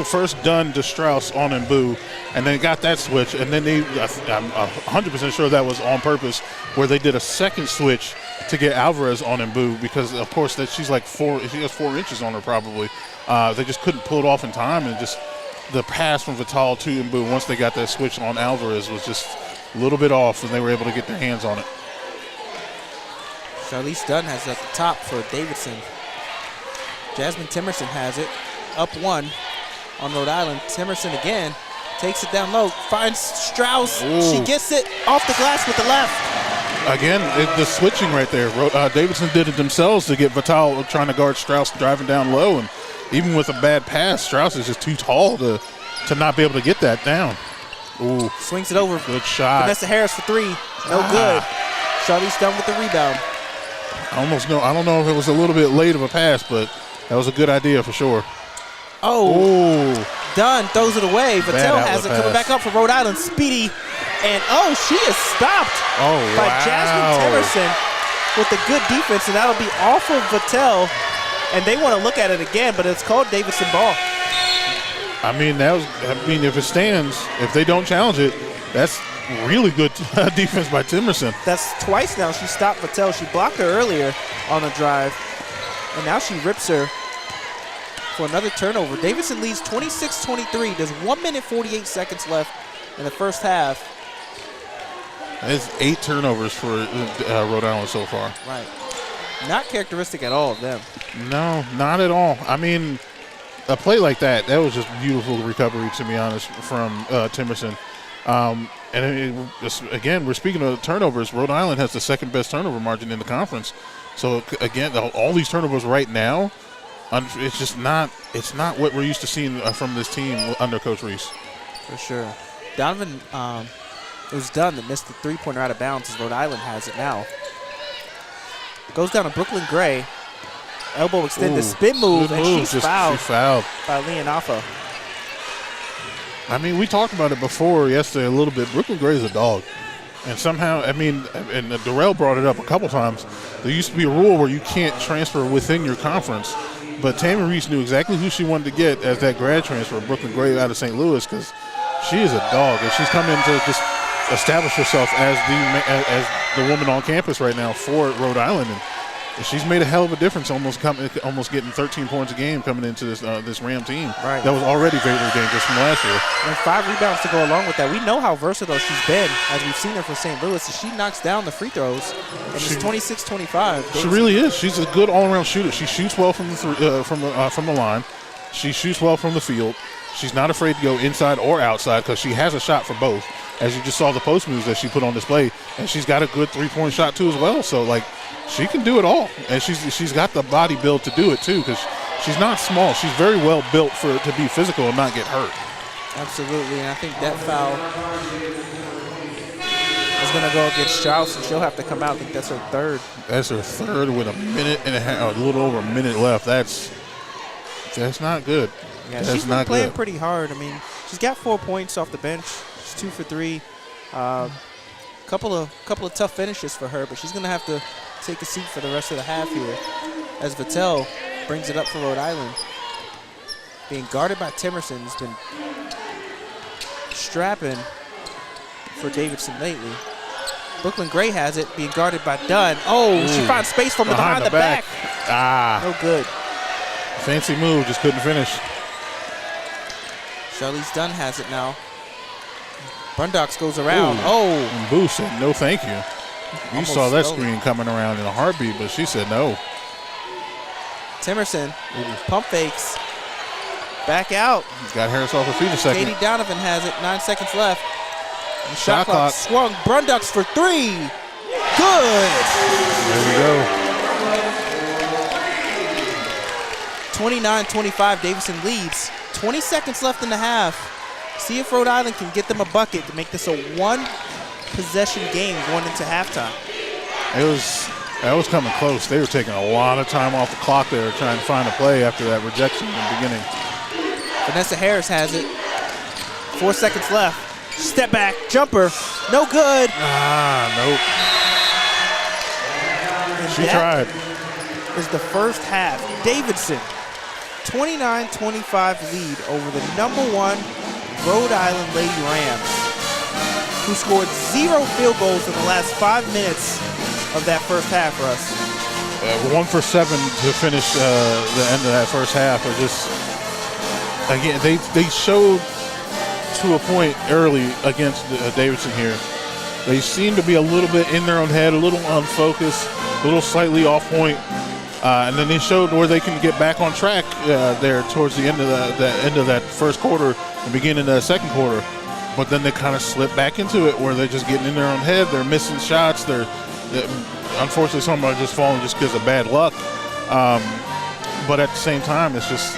first Dunn to Strauss on Mbu, and then got that switch, and then I'm 100% sure that was on purpose, where they did a second switch to get Alvarez on Mbu because, of course, that she has 4 inches on her probably. They just couldn't pull it off in time, and just the pass from Vital to Mbu, once they got that switch on Alvarez, was just a little bit off, and they were able to get their hands on it. Charlize Dunn has it at the top for Davidson. Jasmine Timerson has it, up 1 on Rhode Island. Timerson again takes it down low, finds Strauss. She gets it off the glass with the left. Again, the switching right there. Davidson did it themselves to get Vital trying to guard Strauss driving down low, and even with a bad pass, Strauss is just too tall to not be able to get that down. Ooh. Swings it over. Good shot. Vanessa Harris for 3. No good. Charlize Dunn with the rebound. I don't know if it was a little bit late of a pass, but that was a good idea for sure. Oh, Dunn throws it away. Vattel Bad has it pass. coming back up for Rhode Island. Speedy, and she is stopped by wow. Jasmine Temerson with the good defense, and that'll be off of Vattel. And they want to look at it again, but it's called Davidson ball. If it stands, if they don't challenge it, that's really good defense by Temerson. That's twice now she stopped Vattel. She blocked her earlier on a drive, and now she rips her for another turnover. Davidson leads 26-23. There's 1 minute 48 seconds left in the first half. It's 8 turnovers for Rhode Island so far. Right. Not characteristic at all of them. No, not at all. I mean, a play like that was just beautiful recovery, to be honest, from Temerson. Again, we're speaking of turnovers. Rhode Island has the second best turnover margin in the conference. So, again, all these turnovers right now, it's just not what we're used to seeing from this team under Coach Reese. For sure. Donovan, it was Dunn that missed the three-pointer out of bounds as Rhode Island has it now. Goes down to Brooklyn Gray. Elbow extended, spin move, and she's fouled by Leonafa. I mean, we talked about it before yesterday a little bit. Brooklyn Gray is a dog. And somehow, and Darrell brought it up a couple times, there used to be a rule where you can't transfer within your conference. But Tammy Reese knew exactly who she wanted to get as that grad transfer, Brooklyn Gray out of St. Louis, because she is a dog. And she's come in to just establish herself as the woman on campus right now for Rhode Island. And she's made a hell of a difference, almost getting 13 points a game coming into this Ram team. Right. That was already very dangerous from last year. And 5 rebounds to go along with that. We know how versatile she's been as we've seen her for St. Louis. She knocks down the free throws, and it's 26-25. She really is. She's a good all-around shooter. She shoots well from the line. She shoots well from the field. She's not afraid to go inside or outside because she has a shot for both. As you just saw the post moves that she put on display, and she's got a good three-point shot too as well. So she can do it all, and she's got the body build to do it too because she's not small. She's very well built to be physical and not get hurt. Absolutely, and I think that foul is going to go against Strauss, and she'll have to come out. I think that's her third. That's her third with a minute and a half, a little over a minute left. That's not good. Yeah, that's she's been not playing good. pretty hard. I mean, she's got 4 points off the bench. She's 2 for 3. Couple of tough finishes for her, but she's going to have to take a seat for the rest of the half here as Vattel brings it up for Rhode Island. Being guarded by Temerson, has been strapping for Davidson lately. Brooklyn Gray has it, being guarded by Dunn. She finds space from behind the back. No good. Fancy move, just couldn't finish. Charlize Dunn has it now. Brundox goes around. And Boo said no thank you. You Almost saw that stole it. screen coming around in a heartbeat, but she said no. Temerson pump fakes. Back out. Got Harris off her feet a second. Katie Donovan has it. 9 seconds left. And shot clock swung. Brundox for 3. Good. There we go. 29-25. Davidson leads. 20 seconds left in the half. See if Rhode Island can get them a bucket to make this a 1-possession game going into halftime. That was coming close. They were taking a lot of time off the clock there trying to find a play after that rejection in the beginning. Vanessa Harris has it. 4 seconds left. Step back, jumper, no good. Nope. And She tried. Is the first half. Davidson, 29-25 lead over the #1 Rhode Island Lady Rams, who scored 0 field goals in the last 5 minutes of that first half, Russ. 1 for 7 to finish the end of that first half. Or just, again, they showed to a point early against Davidson here. They seemed to be a little bit in their own head, a little unfocused, a little slightly off point. And then they showed where they can get back on track there towards the end of the end of that first quarter and beginning of the second quarter. But then they kind of slip back into it where they're just getting in their own head. They're missing shots. They're unfortunately, some are just falling just because of bad luck. But at the same time, it's just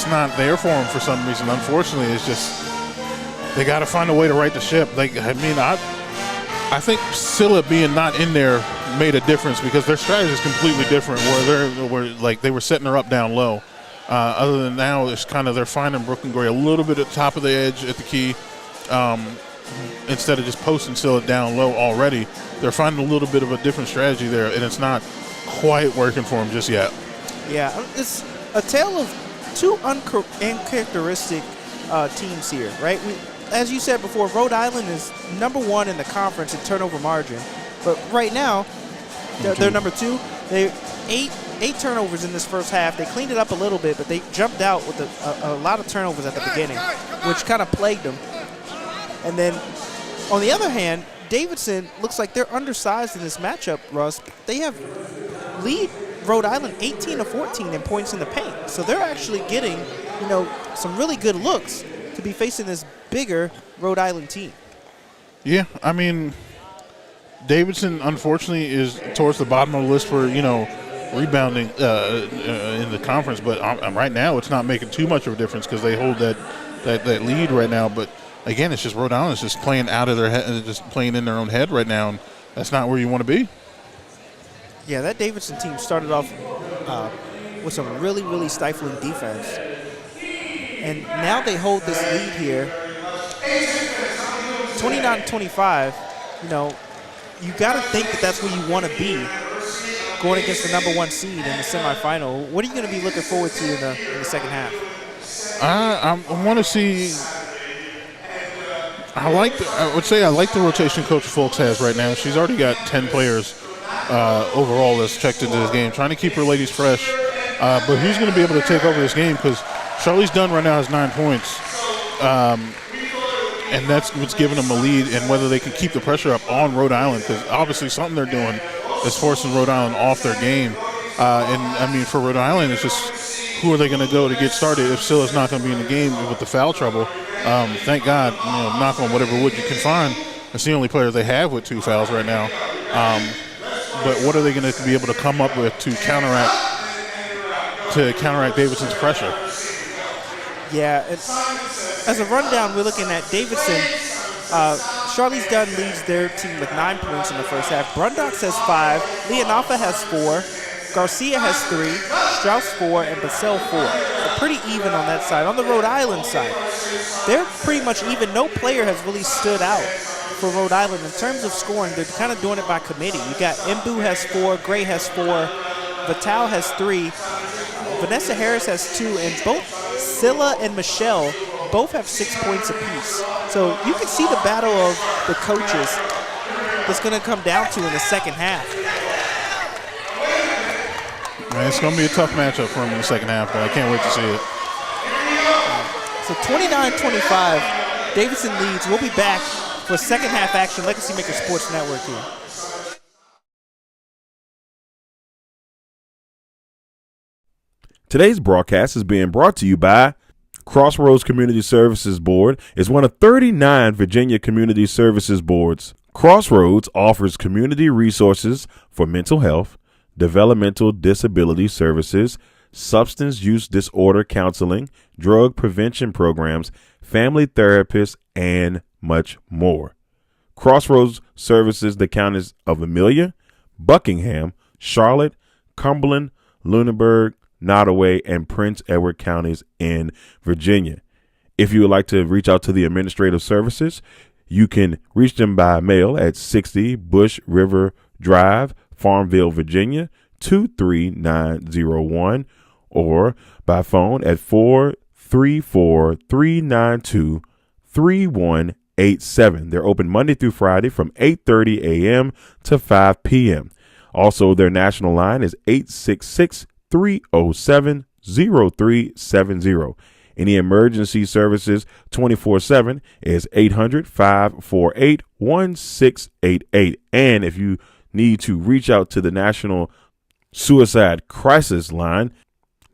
not there for them for some reason. Unfortunately, it's just they got to find a way to right the ship. I think Scylla being not in there made a difference because their strategy is completely different. Where they were setting her up down low. Other than now, it's kind of they're finding Brooklyn Gray a little bit at the top of the edge at the key. Instead of just posting still down low already, they're finding a little bit of a different strategy there, and it's not quite working for them just yet. Yeah, it's a tale of two uncharacteristic teams here, right? As you said before, Rhode Island is number 1 in the conference in turnover margin, but right now they're number 2. They eight turnovers in this first half. They cleaned it up a little bit, but they jumped out with a lot of turnovers at the beginning, which kind of plagued them. And then, on the other hand, Davidson looks like they're undersized in this matchup, Russ. They have lead Rhode Island 18-14 in points in the paint. So they're actually getting, some really good looks to be facing this bigger Rhode Island team. Yeah, I mean, Davidson, unfortunately, is towards the bottom of the list for, rebounding in the conference. But right now, it's not making too much of a difference because they hold that lead right now. But again, it's just Rhode Island is just playing out of their head, just playing in their own head right now, and that's not where you want to be. Yeah, that Davidson team started off with some really, really stifling defense. And now they hold this lead here, 29-25. You got to think that that's where you want to be going against the number 1 seed in the semifinal. What are you going to be looking forward to in the second half? I want to see. I like the rotation Coach Fulks has right now. She's already got 10 players overall that's checked into this game, trying to keep her ladies fresh. But who's going to be able to take over this game? Because Charlize Dunn right now has 9 points. And that's what's giving them a lead, and whether they can keep the pressure up on Rhode Island, because obviously something they're doing is forcing Rhode Island off their game. For Rhode Island, it's just who are they going to go to get started if Scylla's not going to be in the game with the foul trouble. Thank God, knock on whatever wood you can find. It's the only player they have with 2 fouls right now. But what are they going to be able to come up with to counteract Davidson's pressure? Yeah, as a rundown, we're looking at Davidson. Charlize Dunn leads their team with 9 points in the first half. Brundox has 5. Leonafa has 4. Garcia has 3. Strauss 4. And Basel 4. So pretty even on that side. On the Rhode Island side, they're pretty much even. No player has really stood out for Rhode Island in terms of scoring. They're kind of doing it by committee. You got Mbu has 4. Gray has 4. Vital has 3. Vanessa Harris has 2. And both Scylla and Michelle both have 6 points apiece. So you can see the battle of the coaches that's going to come down to in the second half. Man, it's going to be a tough matchup for them in the second half, but I can't wait to see it. So 29-25, Davidson leads. We'll be back for second half action. Legacy Maker Sports Network here. Today's broadcast is being brought to you by Crossroads Community Services Board. Is one of 39 Virginia community services boards. Crossroads offers community resources for mental health, developmental disability services, substance use disorder counseling, drug prevention programs, family therapists, and much more. Crossroads services the counties of Amelia, Buckingham, Charlotte, Cumberland, Lunenburg, Nottoway, and Prince Edward counties in Virginia. If you would like to reach out to the administrative services, you can reach them by mail at 60 Bush River Drive, Farmville, Virginia, 23901, or by phone at 434-392-3187. They're open Monday through Friday from 8:30 a.m. to 5 p.m. Also, their national line is 866-307-0370. Any emergency services 24/7 is 800-548-1688. And if you need to reach out to the National Suicide Crisis Line,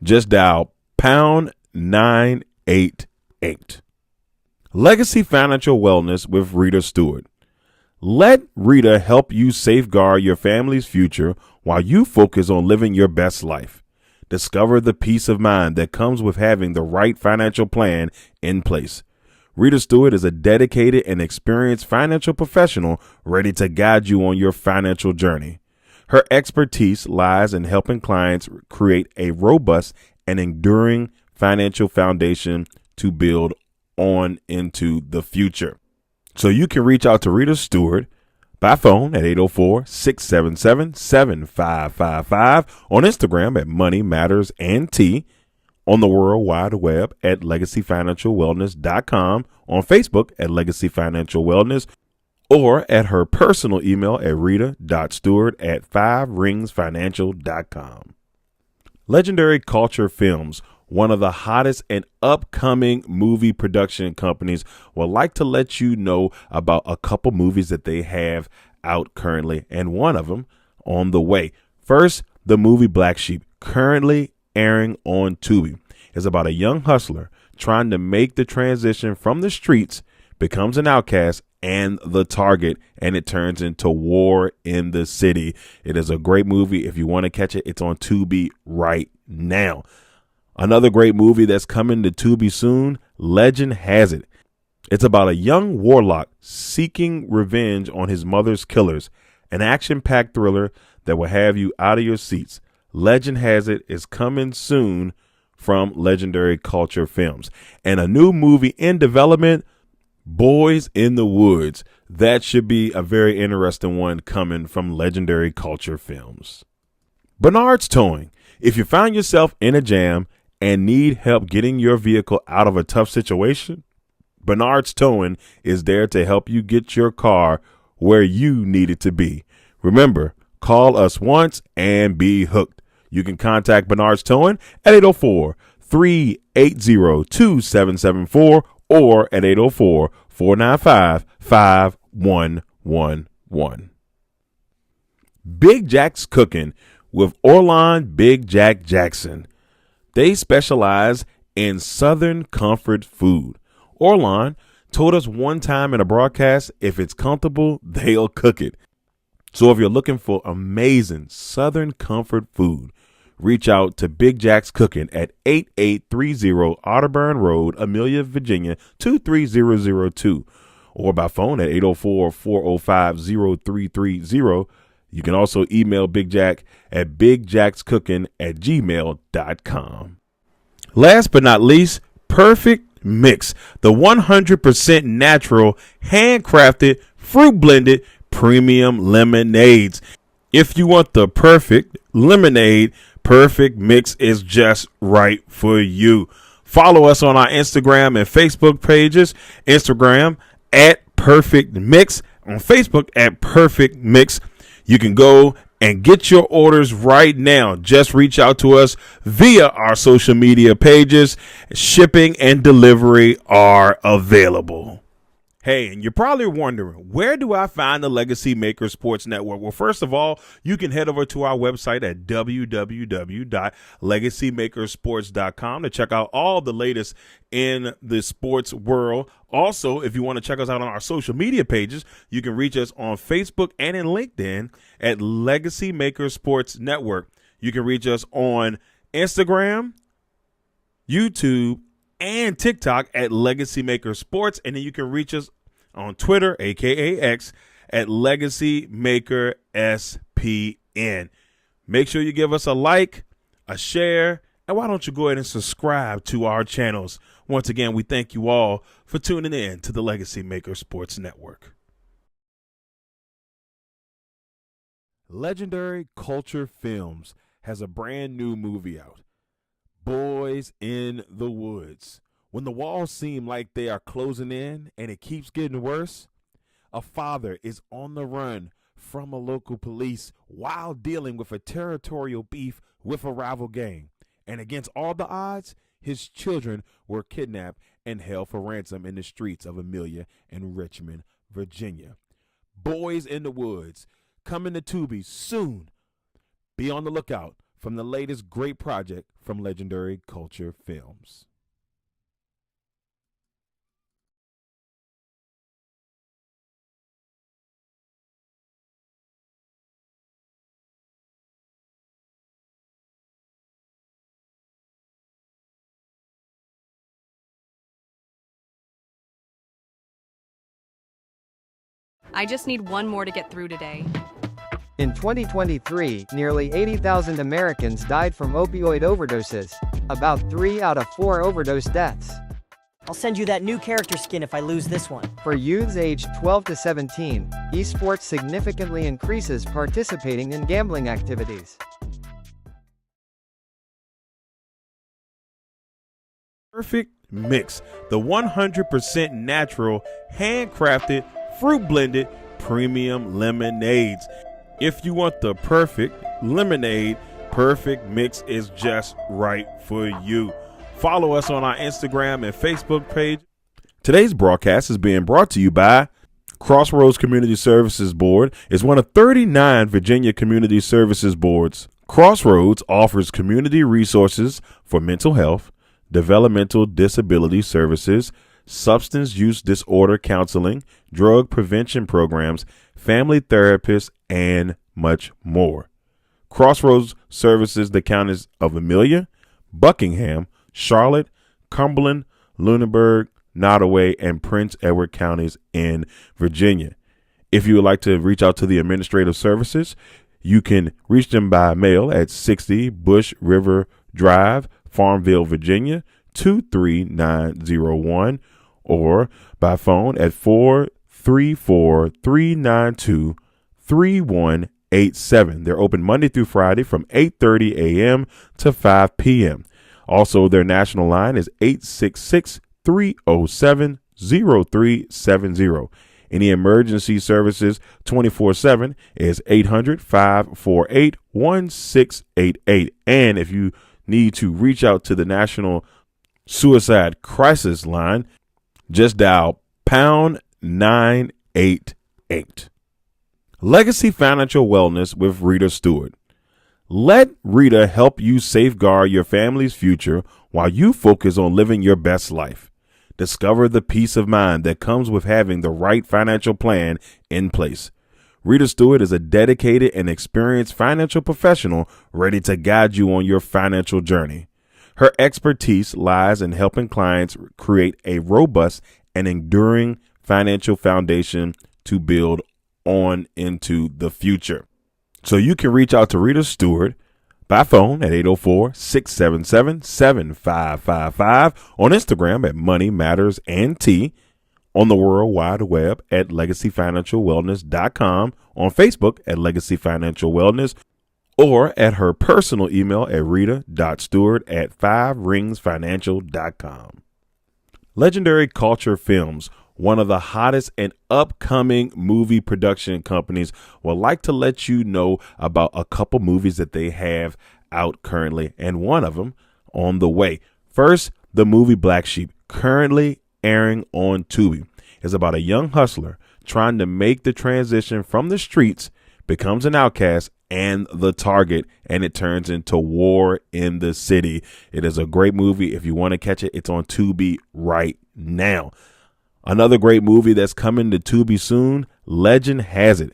just dial pound 988. Legacy Financial Wellness with Rita Stewart. Let Rita help you safeguard your family's future while you focus on living your best life. Discover the peace of mind that comes with having the right financial plan in place. Rita Stewart is a dedicated and experienced financial professional ready to guide you on your financial journey. Her expertise lies in helping clients create a robust and enduring financial foundation to build on into the future. So you can reach out to Rita Stewart by phone at 804-677-7555, on Instagram at Money Matters and T, on the World Wide Web at LegacyFinancialWellness.com, on Facebook at Legacy Financial Wellness, or at her personal email at rita.stewart@5ringsfinancial.com. Legendary Culture Films, one of the hottest and upcoming movie production companies, would like to let you know about a couple movies that they have out currently, and one of them on the way. First, the movie Black Sheep, currently airing on Tubi, is about a young hustler trying to make the transition from the streets, becomes an outcast and the target, and it turns into war in the city. It is a great movie. If you want to catch it, it's on Tubi right now. Another great movie that's coming to Tubi soon, Legend Has It. It's about a young warlock seeking revenge on his mother's killers, an action-packed thriller that will have you out of your seats. Legend Has It is coming soon from Legendary Culture Films. And a new movie in development, Boys in the Woods. That should be a very interesting one coming from Legendary Culture Films. Bernard's Towing. If you find yourself in a jam and need help getting your vehicle out of a tough situation, Bernard's Towing is there to help you get your car where you need it to be. Remember, call us once and be hooked. You can contact Bernard's Towing at 804-380-2774 or at 804-495-5111. Big Jack's Cooking with Orlon Big Jack Jackson. They specialize in Southern comfort food. Orlon told us one time in a broadcast, if it's comfortable, they'll cook it. So if you're looking for amazing Southern comfort food, reach out to Big Jack's Cooking at 8830 Otterburn Road, Amelia, Virginia, 23002, or by phone at 804-405-0330. You can also email Big Jack at bigjackscooking@gmail.com. Last but not least, Perfect Mix, the 100% natural, handcrafted, fruit blended premium lemonades. If you want the perfect lemonade, Perfect Mix is just right for you. Follow us on our Instagram and Facebook pages. Instagram at Perfect Mix, on Facebook at Perfect Mix. You can go and get your orders right now. Just reach out to us via our social media pages. Shipping and delivery are available. Hey, and you're probably wondering, where do I find the Legacy Maker Sports Network? Well, first of all, you can head over to our website at www.legacymakersports.com to check out all the latest in the sports world. Also, if you want to check us out on our social media pages, you can reach us on Facebook and in LinkedIn at Legacy Maker Sports Network. You can reach us on Instagram, YouTube, and TikTok at Legacy Maker Sports. And then you can reach us on Twitter, aka X, at Legacy Maker SPN. Make sure you give us a like, a share, and why don't you go ahead and subscribe to our channels. Once again, we thank you all for tuning in to the Legacy Maker Sports Network. Legendary Culture Films has a brand new movie out, Boys in the Woods. When the walls seem like they are closing in and it keeps getting worse, a father is on the run from a local police while dealing with a territorial beef with a rival gang. And against all the odds, his children were kidnapped and held for ransom in the streets of Amelia and Richmond, Virginia. Boys in the Woods, coming to Tubi soon. Be on the lookout from the latest great project from Legendary Culture Films. I just need one more to get through today. In 2023, nearly 80,000 Americans died from opioid overdoses. About 3 out of 4 overdose deaths. I'll send you that new character skin if I lose this one. For youths aged 12 to 17, esports significantly increases participating in gambling activities. Perfect Mix, the 100% natural, handcrafted, fruit blended premium lemonades. If you want the perfect lemonade, Perfect Mix is just right for you. Follow us on our Instagram and Facebook page. Today's broadcast is being brought to you by Crossroads Community Services Board. Is one of 39 Virginia community services boards. Crossroads offers community resources for mental health, developmental disability services, substance use disorder counseling, drug prevention programs, family therapists, and much more. Crossroads services the counties of Amelia, Buckingham, Charlotte, Cumberland, Lunenburg, Nottoway, and Prince Edward counties in Virginia. If you would like to reach out to the administrative services, you can reach them by mail at 60 Bush River Drive, Farmville, Virginia, 23901, or by phone at 434-392-3187. They're open Monday through Friday from 8:30 a.m. to 5 p.m. Also, their national line is 866-307-0370. Any emergency services 24/7 is 800-548-1688. And if you need to reach out to the National Suicide Crisis Line, just dial pound 988. Legacy Financial Wellness with Rita Stewart. Let Rita help you safeguard your family's future while you focus on living your best life. Discover the peace of mind that comes with having the right financial plan in place. Rita Stewart is a dedicated and experienced financial professional ready to guide you on your financial journey. Her expertise lies in helping clients create a robust and enduring financial foundation to build on into the future. So you can reach out to Rita Stewart by phone at 804-677-7555, on Instagram at Money Matters NT, on the World Wide Web at LegacyFinancialWellness.com, on Facebook at Legacy Financial Wellness, or at her personal email at rita.stewart@5ringsfinancial.com. Legendary Culture Films, one of the hottest and upcoming movie production companies, would like to let you know about a couple movies that they have out currently, and one of them on the way. First, the movie Black Sheep, currently airing on Tubi, is about a young hustler trying to make the transition from the streets, becomes an outcast and the target, and it turns into war in the city. It is a great movie. If you want to catch it, it's on Tubi right now. Another great movie that's coming to Tubi soon, Legend Has It.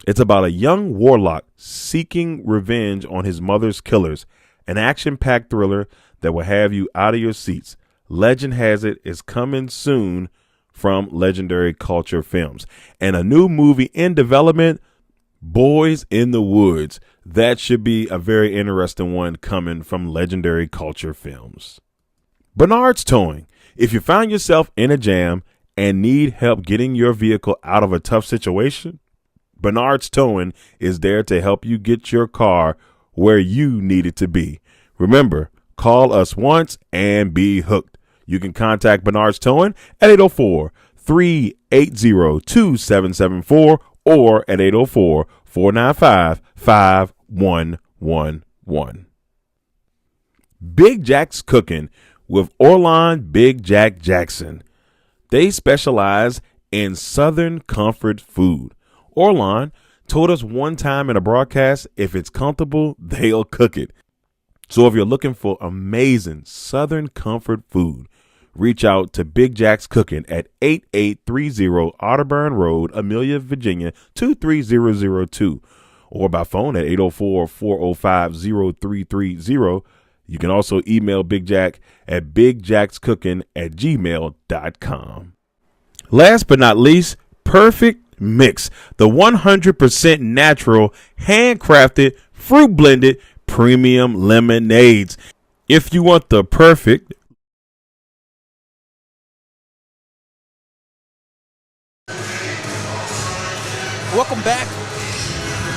It's about a young warlock seeking revenge on his mother's killers, an action-packed thriller that will have you out of your seats. Legend Has It is coming soon from Legendary Culture Films. And a new movie in development, Boys in the Woods. That should be a very interesting one coming from Legendary Culture Films. Bernard's Towing. If you find yourself in a jam and need help getting your vehicle out of a tough situation, Bernard's Towing is there to help you get your car where you need it to be. Remember, call us once and be hooked. You can contact Bernard's Towing at 804-380-2774 or at 804-495-5111. Big Jack's Cooking with Orlon Big Jack Jackson. They specialize in Southern comfort food. Orlon told us one time in a broadcast, if it's comfortable, they'll cook it. So if you're looking for amazing Southern comfort food, reach out to Big Jack's Cooking at 8830 Otterburn Road, Amelia, Virginia, 23002, or by phone at 804-405-0330. You can also email Big Jack at bigjackscooking@gmail.com. Last but not least, Perfect Mix, the 100% natural, handcrafted, fruit blended premium lemonades. If you want the perfect Welcome back,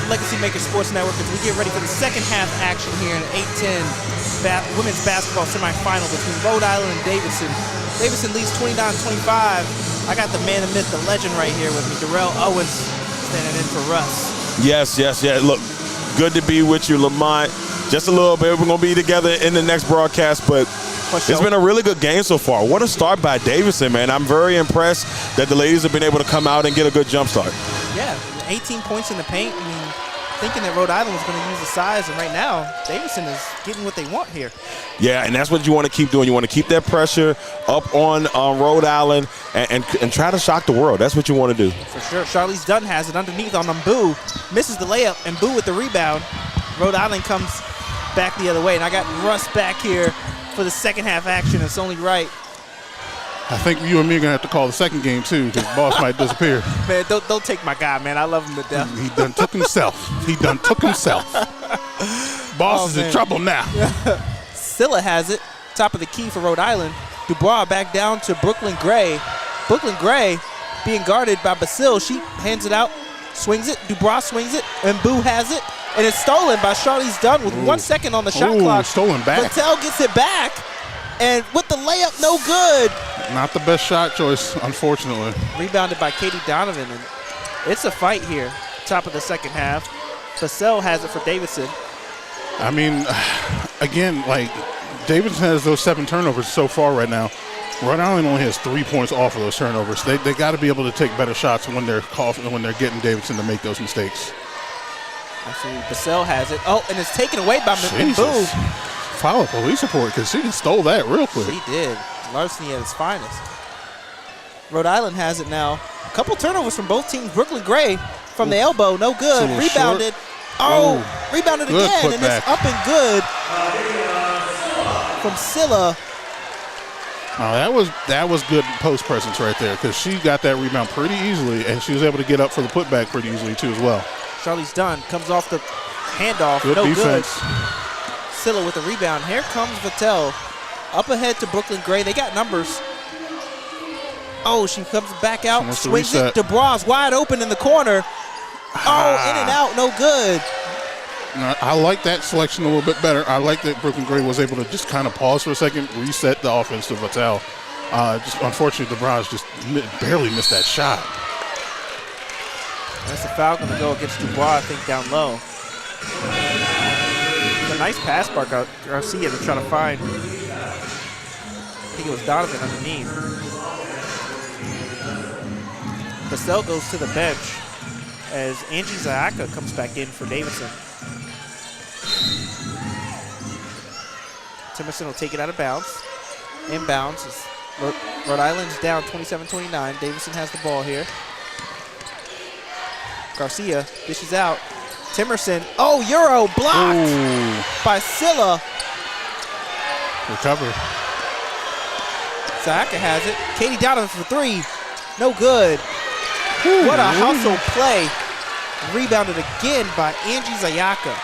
Legacy Maker Sports Network, as we get ready for the second half action here in 8-10 women's basketball semifinal between Rhode Island and Davidson. Davidson leads 29-25. I got the man, the myth, the legend right here with me, Darrell Owens, standing in for Russ. Yes. Look, good to be with you, Lamont. Just a little bit. We're going to be together in the next broadcast, but it's been a really good game so far. What a start by Davidson, man. I'm very impressed that the ladies have been able to come out and get a good jump start. Yeah, 18 points in the paint. I mean, thinking that Rhode Island was going to use the size, and right now, Davidson is getting what they want here. Yeah, and that's what you want to keep doing. You want to keep that pressure up on Rhode Island and try to shock the world. That's what you want to do. For sure. Charlize Dunn has it underneath on Boo. Misses the layup, and Boo with the rebound. Rhode Island comes back the other way, and I got Russ back here for the second half action. It's only right. I think you and me are going to have to call the second game, too, because Boss might disappear. Man, don't take my guy, man. I love him to death. He done took himself. Boss is in trouble now. Scylla has it. Top of the key for Rhode Island. Dubois back down to Brooklyn Gray. Brooklyn Gray being guarded by Basile. She hands it out, swings it. Dubois swings it, and Boo has it. And it's stolen by Charlize Dunn with 1 second on the shot clock. Stolen back. Patel gets it back. And with the layup, no good. Not the best shot choice, unfortunately. Rebounded by Katie Donovan. And it's a fight here, top of the second half. Basile has it for Davidson. I mean, again, like, Davidson has those 7 turnovers so far right now. Rhode Island only has 3 points off of those turnovers. They got to be able to take better shots when they're getting Davidson to make those mistakes. I see Basile has it. Oh, and it's taken away by Boo. File a police report because she stole that real quick. She did. Larceny at its finest. Rhode Island has it now. A couple turnovers from both teams. Brooklyn Gray from the elbow, no good. Rebounded. Rebounded again, and it's up and good from Scylla. Oh, that was good post presence right there because she got that rebound pretty easily, and she was able to get up for the putback pretty easily too as well. Charlize Dunn comes off the handoff. Good defense. Good. Scylla with the rebound. Here comes Patel. Up ahead to Brooklyn Gray. They got numbers. Oh, she comes back out, swings it. Dubois wide open in the corner. In and out, no good. I like that selection a little bit better. I like that Brooklyn Gray was able to just kind of pause for a second, reset the offense to Patel. Just unfortunately, Dubois just barely missed that shot. That's a foul going to go against Dubois, I think, down low. A nice pass by Garcia to try to find. I think it was Donovan underneath. Basile goes to the bench as Angie Zayaka comes back in for Davidson. Timerson will take it out of bounds. Inbounds. Rhode Island's down 27-29. Davidson has the ball here. Garcia dishes out. Timerson. Oh, Euro blocked by Scylla. Recover. Zayaka has it. Katie Donovan for 3. No good. What a hustle play. Rebounded again by Angie Zayaka.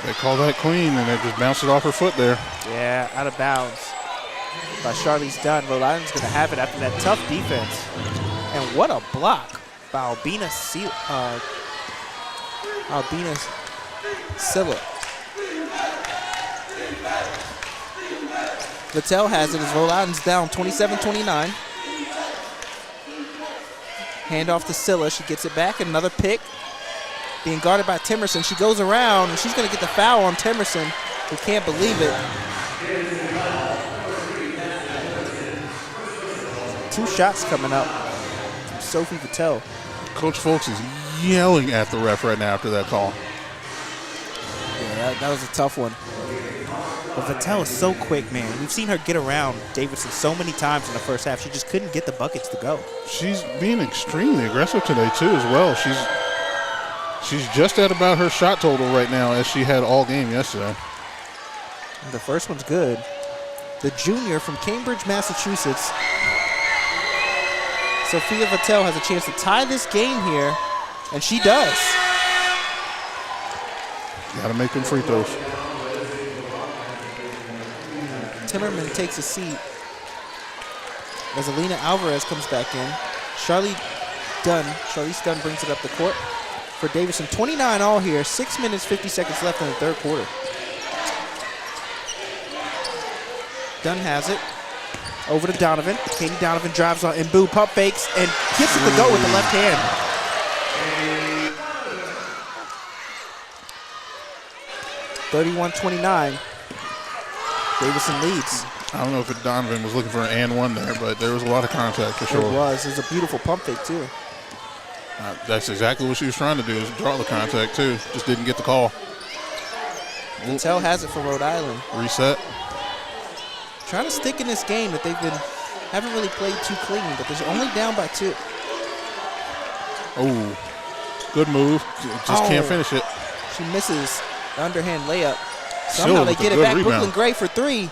They call that clean, and they just bounced it off her foot there. Yeah, out of bounds by Charlize Dunn. Rhode Island's going to have it after that tough defense. And what a block by Albina Scylla. Patel has it as Rhode Island's down 27-29. Hand off to Scylla. She gets it back. Another pick. Being guarded by Timerson. She goes around, and she's going to get the foul on Timerson, who can't believe it. 2 shots coming up from Sophie Patel. Coach Folks is yelling at the ref right now after that call. Yeah, that was a tough one. But Patel is so quick, man. We've seen her get around Davidson so many times in the first half. She just couldn't get the buckets to go. She's being extremely aggressive today, too, as well. She's just at about her shot total right now as she had all game yesterday. The first one's good. the junior from Cambridge, Massachusetts. Sophia Vattel has a chance to tie this game here, and she does. Got to make them free throws. Timmerman takes a seat as Alina Alvarez comes back in. Charlize Dunn brings it up the court for Davidson. 29 all here, 6 minutes, 50 seconds left in the third quarter. Dunn has it. Over to Donovan. Katie Donovan drives on Mbu, pump fakes, and gets it to go with the left hand. (31-29). Davidson leads. I don't know if Donovan was looking for an and one there, but there was a lot of contact for sure. It was. It was a beautiful pump fake, too. That's exactly what she was trying to do, is draw the contact, too. Just didn't get the call. Vattel has it for Rhode Island. Reset. Trying to stick in this game that haven't really played too clean, but they're only down by 2. Oh, good move. Just can't finish it. She misses the underhand layup. Scylla Somehow they with get a it good back. rebound. Brooklyn Gray for 3.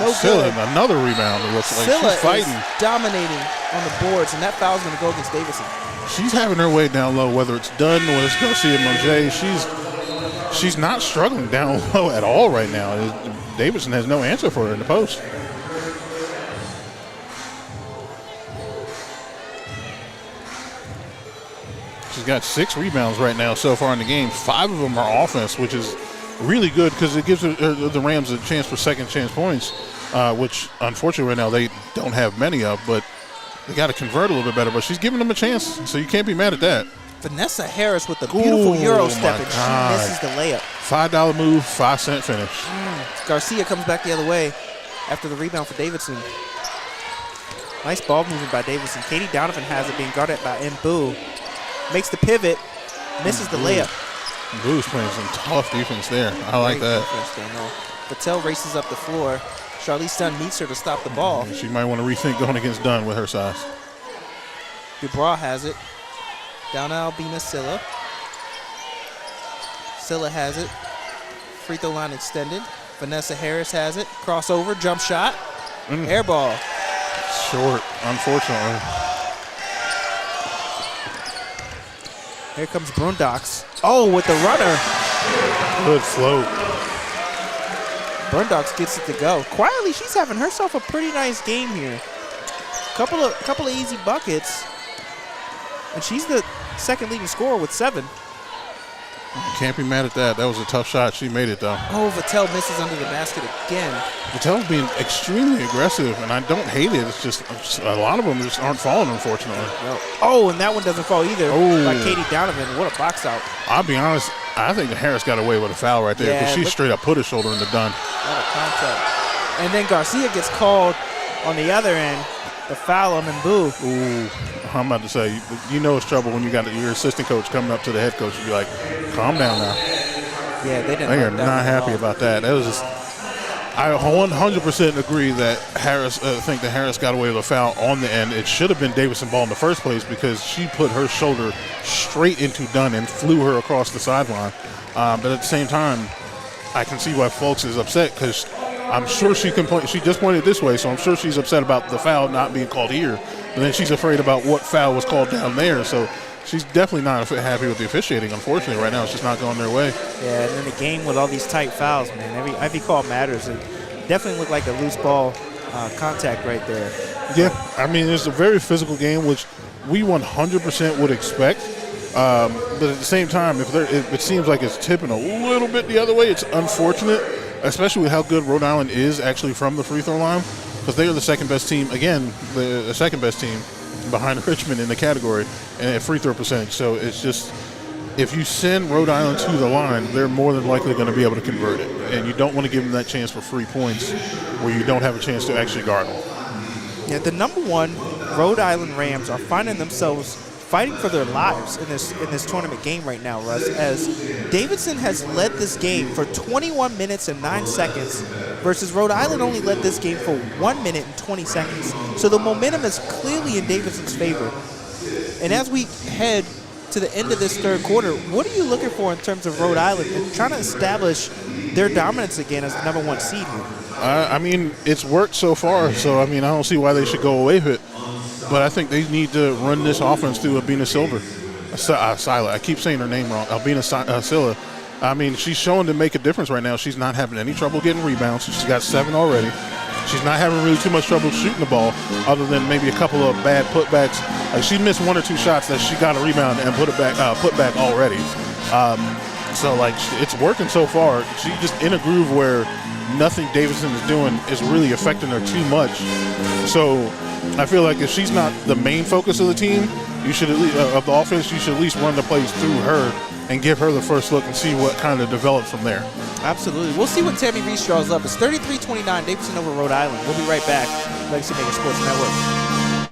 No Scylla, good. another rebound. It looks like Scylla she's fighting. is dominating on the boards, and that foul's going to go against Davidson. She's having her way down low, whether it's Dunn or it's Garcia Monge. She's not struggling down low at all right now. Davidson has no answer for her in the post. She's got 6 rebounds right now so far in the game. 5 of them are offense, which is really good because it gives the Rams a chance for second chance points, which unfortunately right now they don't have many of, but they got to convert a little bit better. But she's giving them a chance, so you can't be mad at that. Vanessa Harris with the beautiful Euro step, and she misses the layup. $5 move, 5-cent finish. Garcia comes back the other way after the rebound for Davidson. Nice ball movement by Davidson. Katie Donovan has it, being guarded by Mbu. Makes the pivot, misses the layup. Mbu's playing some tough defense there. I like that. Vattel races up the floor. Charlize Dunn meets her to stop the ball. She might want to rethink going against Dunn with her size. Dubois has it. Down to Albina Scylla. Scylla has it. Free throw line extended. Vanessa Harris has it. Crossover, jump shot. Air ball. Short, unfortunately. Here comes Brundocks. Oh, with the runner. Good float. Brundocks gets it to go. Quietly, she's having herself a pretty nice game here. Couple of easy buckets. And she's the second leading scorer with 7. Can't be mad at that. That was a tough shot. She made it, though. Oh, Vattel misses under the basket again. Vattel's being extremely aggressive, and I don't hate it. It's just a lot of them just aren't falling, unfortunately. No. Oh, and that one doesn't fall either by Katie Donovan. What a box out. I'll be honest, I think Harris got away with a foul right there because she straight up put her shoulder in the Dunn. What a contact. And then Garcia gets called on the other end. The foul on Mbu. Ooh, I'm about to say, you know it's trouble when you got your assistant coach coming up to the head coach and be like, calm down now. Yeah, they didn't. They are not happy about that. That was just, I 100% agree that Harris, I think that Harris got away with a foul on the end. It should have been Davidson ball in the first place because she put her shoulder straight into Dunn and flew her across the sideline. But at the same time, I can see why folks is upset because I'm sure she just pointed this way, so I'm sure she's upset about the foul not being called here. But then she's afraid about what foul was called down there. So she's definitely not happy with the officiating, unfortunately. Right now it's just not going their way. Yeah, and then the game with all these tight fouls, man. Every call matters. It definitely looked like a loose ball contact right there. Yeah, I mean, it's a very physical game, which we 100% would expect. But at the same time, if it seems like it's tipping a little bit the other way, it's unfortunate, especially with how good Rhode Island is actually from the free throw line, because they are the second best team, again, the second best team behind Richmond in the category and at free throw percentage. So it's just, if you send Rhode Island to the line, they're more than likely going to be able to convert it. And you don't want to give them that chance for free points where you don't have a chance to actually guard them. Yeah, the number 1 Rhode Island Rams are finding themselves fighting for their lives in this tournament game right now, Russ, as Davidson has led this game for 21 minutes and 9 seconds versus Rhode Island only led this game for 1 minute and 20 seconds. So the momentum is clearly in Davidson's favor. And as we head to the end of this third quarter, what are you looking for in terms of Rhode Island and trying to establish their dominance again as the number 1 seed here? I mean, it's worked so far, so I mean, I don't see why they should go away with it. But I think they need to run this offense through Albina Silva. Sila. I keep saying her name wrong. Albina Silla. I mean, she's showing to make a difference right now. She's not having any trouble getting rebounds. She's got 7 already. She's not having really too much trouble shooting the ball, other than maybe a couple of bad putbacks. Like she missed 1 or 2 shots that she got a rebound and put back already. So like it's working so far. She's just in a groove where nothing Davidson is doing is really affecting her too much. So I feel like if she's not the main focus of the team, you should at least of the offense, you should at least run the plays through her and give her the first look and see what kind of develops from there. Absolutely. We'll see what Tammy Reese draws up. It's 33-29, Davidson over Rhode Island. We'll be right back. Legacy Maker Sports Network.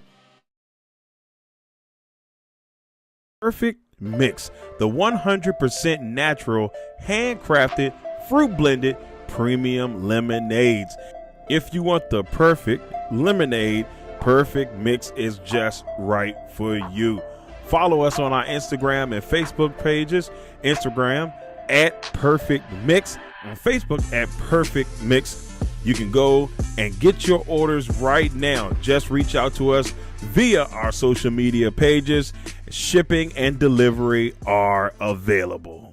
Perfect Mix, the 100% natural, handcrafted, fruit-blended premium lemonades. If you want the perfect lemonade, Perfect Mix is just right for you. Follow us on our Instagram and Facebook pages. Instagram at Perfect Mix, on Facebook at Perfect Mix. You can go and get your orders right now. Just reach out to us via our social media pages. Shipping and delivery are available.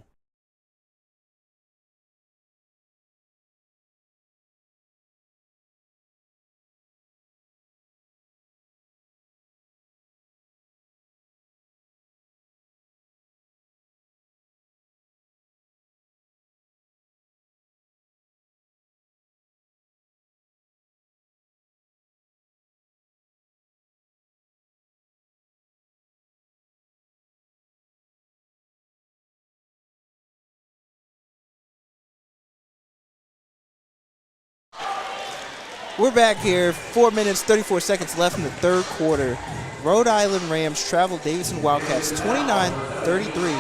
We're back here, 4 minutes, 34 seconds left in the third quarter. Rhode Island Rams travel Davidson Wildcats 29-33.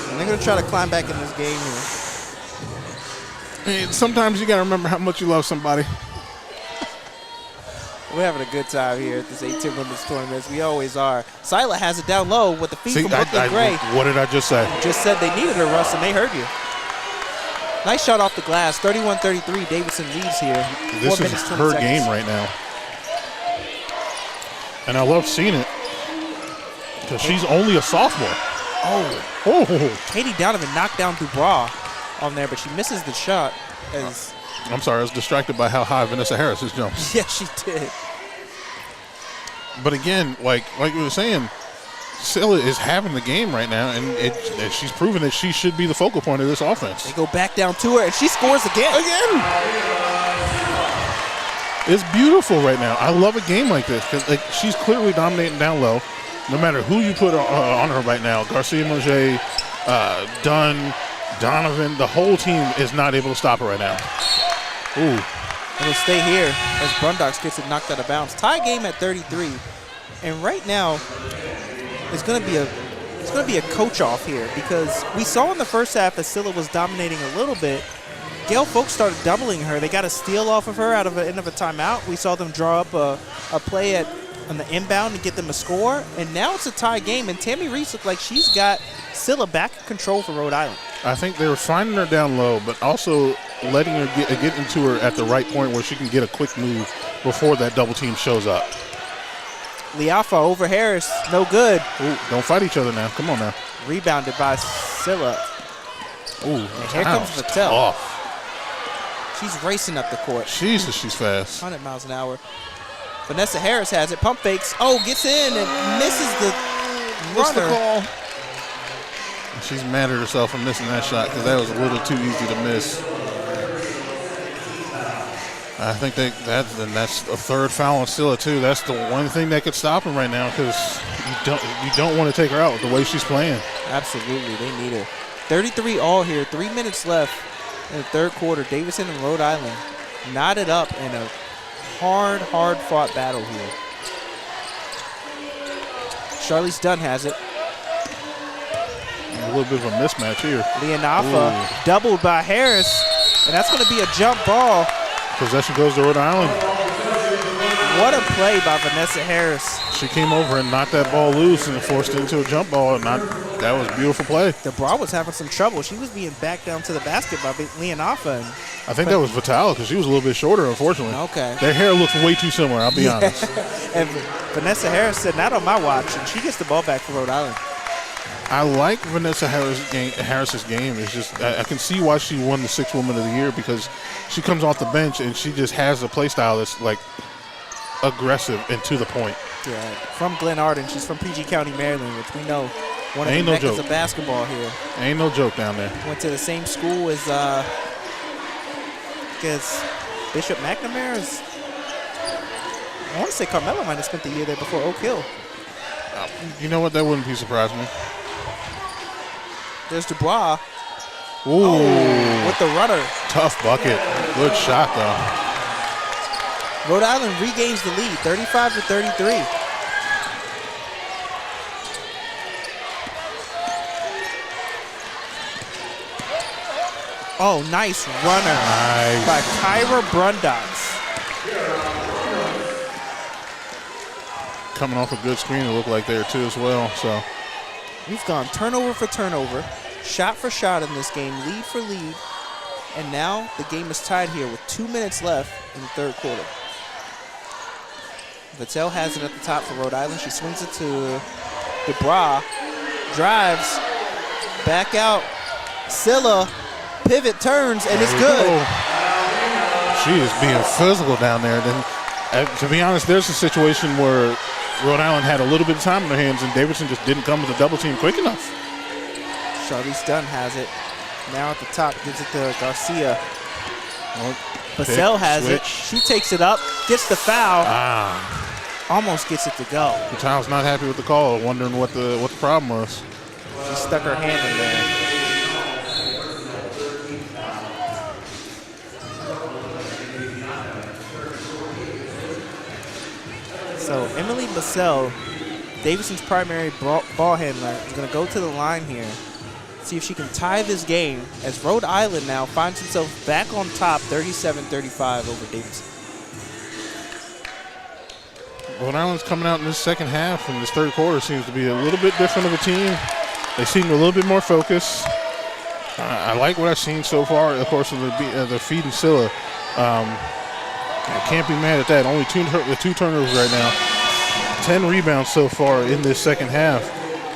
And they're going to try to climb back in this game here. And sometimes you got to remember how much you love somebody. We're having a good time here at this 8-10 women's tournament. We always are. Sila has it down low with the feed from Brooklyn Gray. What did I just say? Just said they needed her, Russ, and they heard you. Nice shot off the glass. 31-33. Davidson leads here. This is her game right now. And I love seeing it because she's only a sophomore. Oh. Katie Donovan knocked down Dubois on there, but she misses the shot. I'm sorry, I was distracted by how high Vanessa Harris has jumped. Yeah, she did. But again, like we were saying, Silla is having the game right now, and she's proven that she should be the focal point of this offense. They go back down to her, and she scores again. It's beautiful right now. I love a game like this because she's clearly dominating down low. No matter who you put on her right now, Garcia Moget, Dunn, Donovan, the whole team is not able to stop her right now. Ooh. And they stay here as Brundox gets it knocked out of bounds. Tie game at 33, and right now it's going to be a coach off here because we saw in the first half that Silla was dominating a little bit. Gail Folks started doubling her. They got a steal off of her out of the end of a timeout. We saw them draw up a play on the inbound to get them a score, and now it's a tie game, and Tammy Reese looked like she's got Silla back in control for Rhode Island. I think they were finding her down low, but also letting her get into her at the right point where she can get a quick move before that double team shows up. Liafa over Harris, no good. Ooh, don't fight each other now. Come on now. Rebounded by Silla. Ooh, and here comes Vattel. She's racing up the court. Jesus, she's fast. 100 miles an hour. Vanessa Harris has it. Pump fakes. Oh, gets in and misses the runner. The call. She's mad at herself for missing that shot because that was a little too easy to miss. I think that's a third foul on Silla too. That's the one thing that could stop him right now because you don't want to take her out with the way she's playing. Absolutely, they need her. 33 all here. 3 minutes left in the third quarter. Davidson and Rhode Island knotted up in a hard-fought battle here. Charlize Dunn has it. A little bit of a mismatch here. Leonafa doubled by Harris, and that's going to be a jump ball. Possession goes to Rhode Island. What a play by Vanessa Harris. She came over and knocked that ball loose and forced it into a jump ball. And That was a beautiful play. DeBra was having some trouble. She was being backed down to the basket by Leonafa. And I think that was Vital because she was a little bit shorter, unfortunately. Okay. Their hair looks way too similar, I'll be honest. And Vanessa Harris said, not on my watch, and she gets the ball back for Rhode Island. I like Vanessa Harris's game. It's just I can see why she won the 6th Woman of the Year because she comes off the bench and she just has a play style that's like aggressive and to the point. Yeah, from Glen Arden. She's from PG County, Maryland, which we know one of the meccas of basketball here. Ain't no joke down there. Went to the same school as Bishop McNamara's. I want to say Carmelo might have spent the year there before Oak Hill. You know what? That wouldn't be surprising me. There's DuBois. Ooh. Oh, with the runner. Tough bucket. Good shot, though. Rhode Island regains the lead, 35-33. Oh, nice runner by Kyra Brundox. Coming off a good screen, it looked like there too as well. So we've gone turnover for turnover, shot for shot in this game, lead for lead, and now the game is tied here with 2 minutes left in the third quarter. Vattel has it at the top for Rhode Island. She swings it to DeBra, drives, back out, Scylla, pivot, turns, and it's good. She is being physical down there. Then, to be honest, there's a situation where Rhode Island had a little bit of time in their hands, and Davidson just didn't come with a double team quick enough. Charlize Dunn has it. Now at the top, gives it to Garcia. Well, Basel has it. She takes it up, gets the foul. Almost gets it to go. Vital's not happy with the call, wondering what the problem was. She stuck her hand in there. So Emily Basel, Davidson's primary ball handler, is going to go to the line here, see if she can tie this game as Rhode Island now finds itself back on top 37-35 over Davidson. Rhode Island's coming out in this second half, and this third quarter seems to be a little bit different of a team. They seem a little bit more focused. I like what I've seen so far, of course, of the feed and Scylla. I can't be mad at that. Only two turnovers right now. 10 rebounds so far in this second half.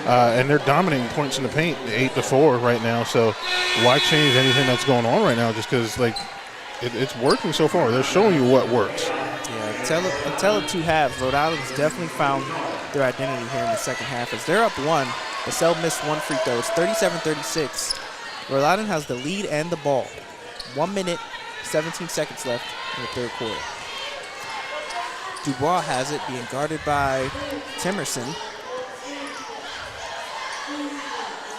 And they're dominating points in the paint, 8-4 right now. So why change anything that's going on right now just because it's working so far. They're showing you what works. Yeah, until the two halves, Rhode Island's definitely found their identity here in the second half. As they're up one, Basel missed one free throw. It's 37-36. Rhode Island has the lead and the ball. 1 minute, 17 seconds left in the third quarter. Dubois has it, being guarded by Timerson.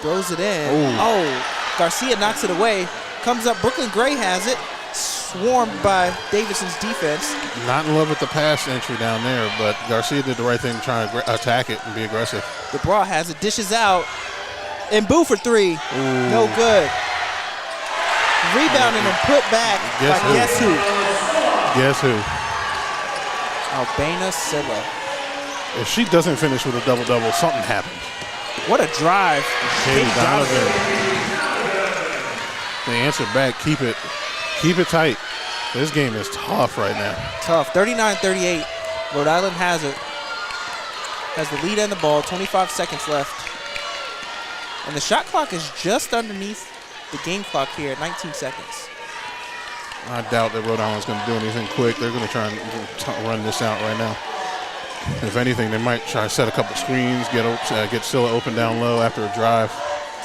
Throws it in. Ooh. Oh, Garcia knocks it away. Comes up, Brooklyn Gray has it. Swarmed by Davidson's defense. Not in love with the pass entry down there, but Garcia did the right thing trying to attack it and be aggressive. DeBra has it, dishes out. And Boo for three. Ooh. No good. Rebounded and put back by guess who? Guess who? Albana Silla. If she doesn't finish with a double-double, something happened. What a drive. Katie Donovan. They answered back, keep it tight. This game is tough right now. Tough, 39-38. Rhode Island has it. Has the lead and the ball, 25 seconds left. And the shot clock is just underneath the game clock here at 19 seconds. I doubt that Rhode Island's going to do anything quick. They're going to try and run this out right now. If anything, they might try to set a couple screens, get Scylla open down low after a drive.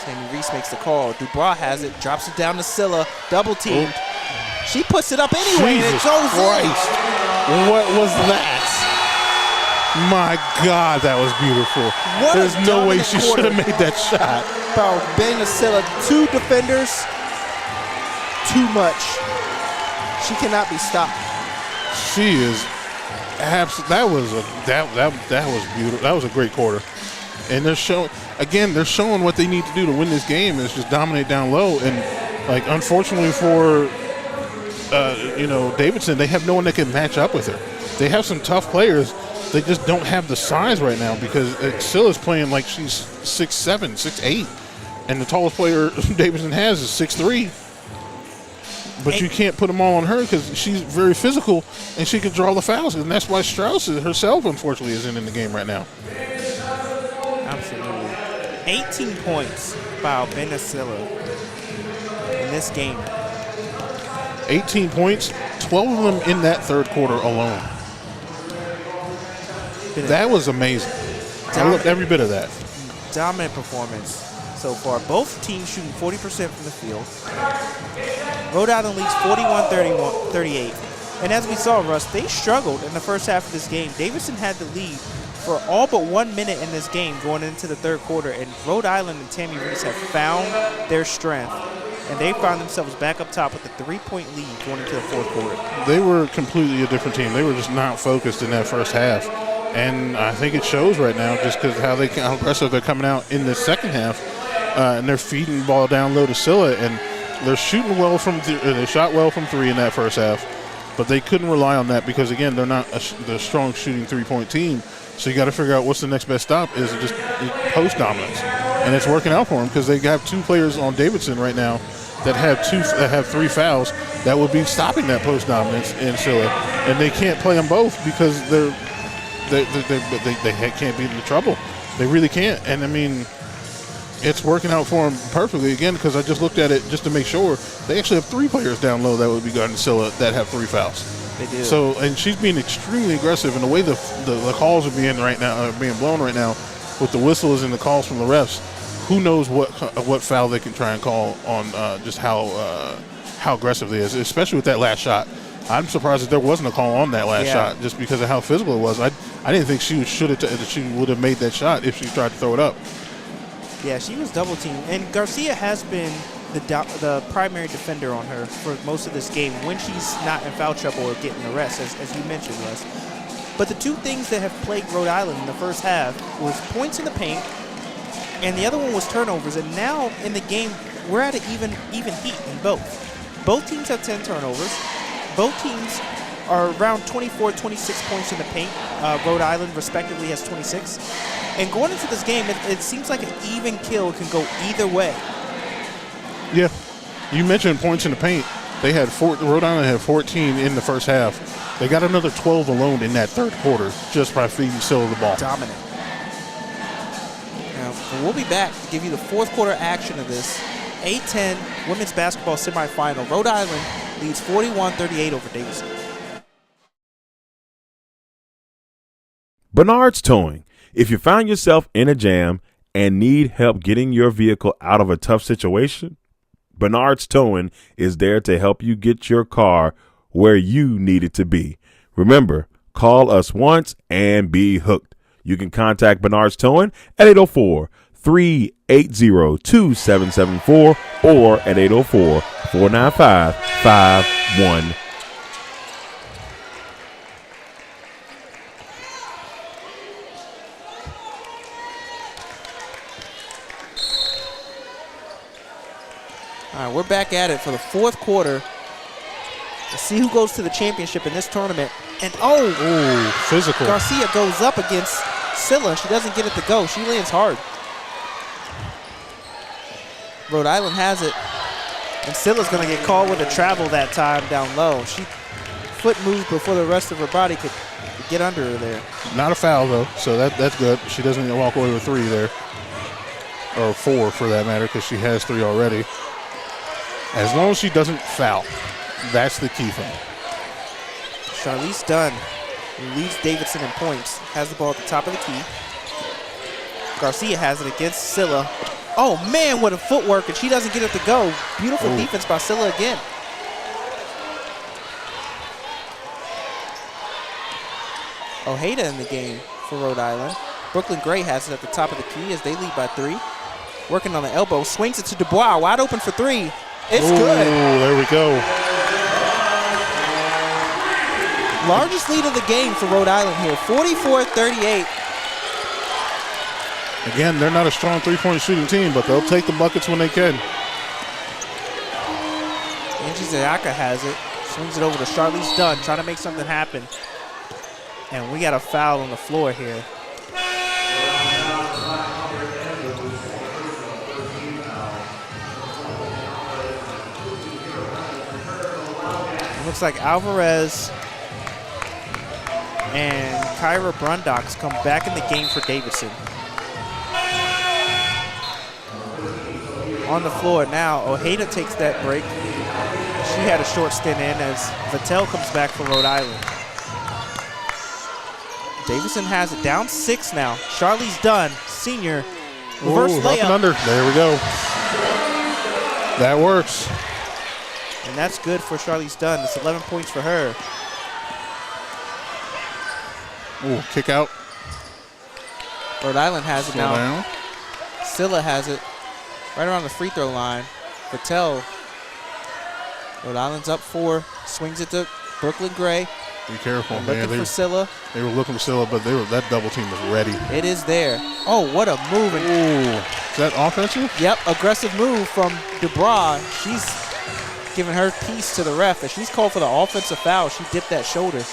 Tammy Reese makes the call. Dubois has it, drops it down to Scylla, double teamed. She puts it up anyway, and it goes in. What was that? My God, that was beautiful. There's no way she should have made that shot. Albana Silla, two defenders, too much. She cannot be stopped. She is absolutely. That was beautiful. That was a great quarter. And they're showing what they need to do to win this game is just dominate down low. And unfortunately for Davidson, they have no one that can match up with her. They have some tough players, they just don't have the size right now because Scylla's playing like she's 6'7", 6'8", and the tallest player Davidson has is 6'3". But you can't put them all on her because she's very physical and she can draw the fouls, and that's why Strauss herself, unfortunately, isn't in the game right now. Absolutely. 18 points by Albina Scylla in this game. 18 points, 12 of them in that third quarter alone. That was amazing. I loved every bit of that. Dominant performance so far. Both teams shooting 40% from the field. Rhode Island leads 41-38. And as we saw, Russ, they struggled in the first half of this game. Davidson had the lead for all but 1 minute in this game going into the third quarter, and Rhode Island and Tammy Reese have found their strength, and they found themselves back up top with a 3-point lead going into the fourth quarter. They were completely a different team. They were just not focused in that first half, and I think it shows right now just because how aggressive they're coming out in the second half, and they're feeding the ball down low to Scylla, and they're shooting well they shot well from three in that first half, but they couldn't rely on that because, again, they're not the strong shooting three-point team. So you got to figure out what's the next best stop is just post dominance, and it's working out for them because they have two players on Davidson right now that have three fouls that would be stopping that post dominance in Scylla, and they can't play them both because they can't be in the trouble. They really can't, and I mean, it's working out for them perfectly again because I just looked at it just to make sure they actually have three players down low that would be guarding Scylla that have three fouls. They do. So, and she's being extremely aggressive, and the way the calls are being blown right now, with the whistles and the calls from the refs, who knows what foul they can try and call on just how aggressive they is, especially with that last shot. I'm surprised that there wasn't a call on that last shot just because of how physical it was. I didn't think she would have made that shot if she tried to throw it up. Yeah, she was double teamed, and Garcia has been the primary defender on her for most of this game when she's not in foul trouble or getting the rest, as you mentioned, Russ. But the two things that have plagued Rhode Island in the first half was points in the paint, and the other one was turnovers. And now in the game, we're at an even heat in both. Both teams have 10 turnovers. Both teams are around 24, 26 points in the paint. Rhode Island respectively has 26. And going into this game, it seems like an even kill can go either way. Yeah, you mentioned points in the paint. They had Rhode Island had 14 in the first half. They got another 12 alone in that third quarter just by feeding Scylla the ball. Dominant. Now, we'll be back to give you the fourth quarter action of this A-10 women's basketball semifinal. Rhode Island leads 41-38 over Davidson. Bernard's Towing. If you find yourself in a jam and need help getting your vehicle out of a tough situation, Bernard's Towing is there to help you get your car where you need it to be. Remember, call us once and be hooked. You can contact Bernard's Towing at 804-380-2774 or at 804-495-51. All right, we're back at it for the fourth quarter. Let's see who goes to the championship in this tournament. And physical. Garcia goes up against Scylla. She doesn't get it to go. She lands hard. Rhode Island has it. And Scylla's going to get called with a travel that time down low. She foot moved before the rest of her body could get under her there. Not a foul, though, so that's good. She doesn't walk away with three there. Or four, for that matter, because she has three already. As long as she doesn't foul, that's the key thing. Charlize Dunn, who leads Davidson in points, has the ball at the top of the key. Garcia has it against Scylla. Oh, man, what a footwork, and she doesn't get it to go. Beautiful defense by Scylla again. Ojeda in the game for Rhode Island. Brooklyn Gray has it at the top of the key as they lead by three. Working on the elbow, swings it to Dubois, wide open for three. It's good. There we go. Largest lead of the game for Rhode Island here, 44-38. Again, they're not a strong three-point shooting team, but they'll take the buckets when they can. Angie Zayaka has it. Swings it over to Charlize Dunn, trying to make something happen. And we got a foul on the floor here. It looks like Alvarez and Kyra Brundox come back in the game for Davidson. On the floor now, Ojeda takes that break. She had a short stint in as Vattel comes back for Rhode Island. Davidson has it down 6 now. Charlize Dunn, senior, reverse Up layup. and under. There we go. That works. And that's good for Charlize Dunn. It's 11 points for her. Ooh, kick out. Rhode Island has it Slow now. down. Scylla has it right around the free throw line. Vattel. Rhode Island's up 4. Swings it to Brooklyn Gray. Be careful, Looking man. for Scylla. They were looking for Scylla, but that double team was ready. It is there. Oh, what a move. Ooh, is that offensive? Yep, aggressive move from Dubras. She's giving her piece to the ref. As she's called for the offensive foul, she dipped that shoulder.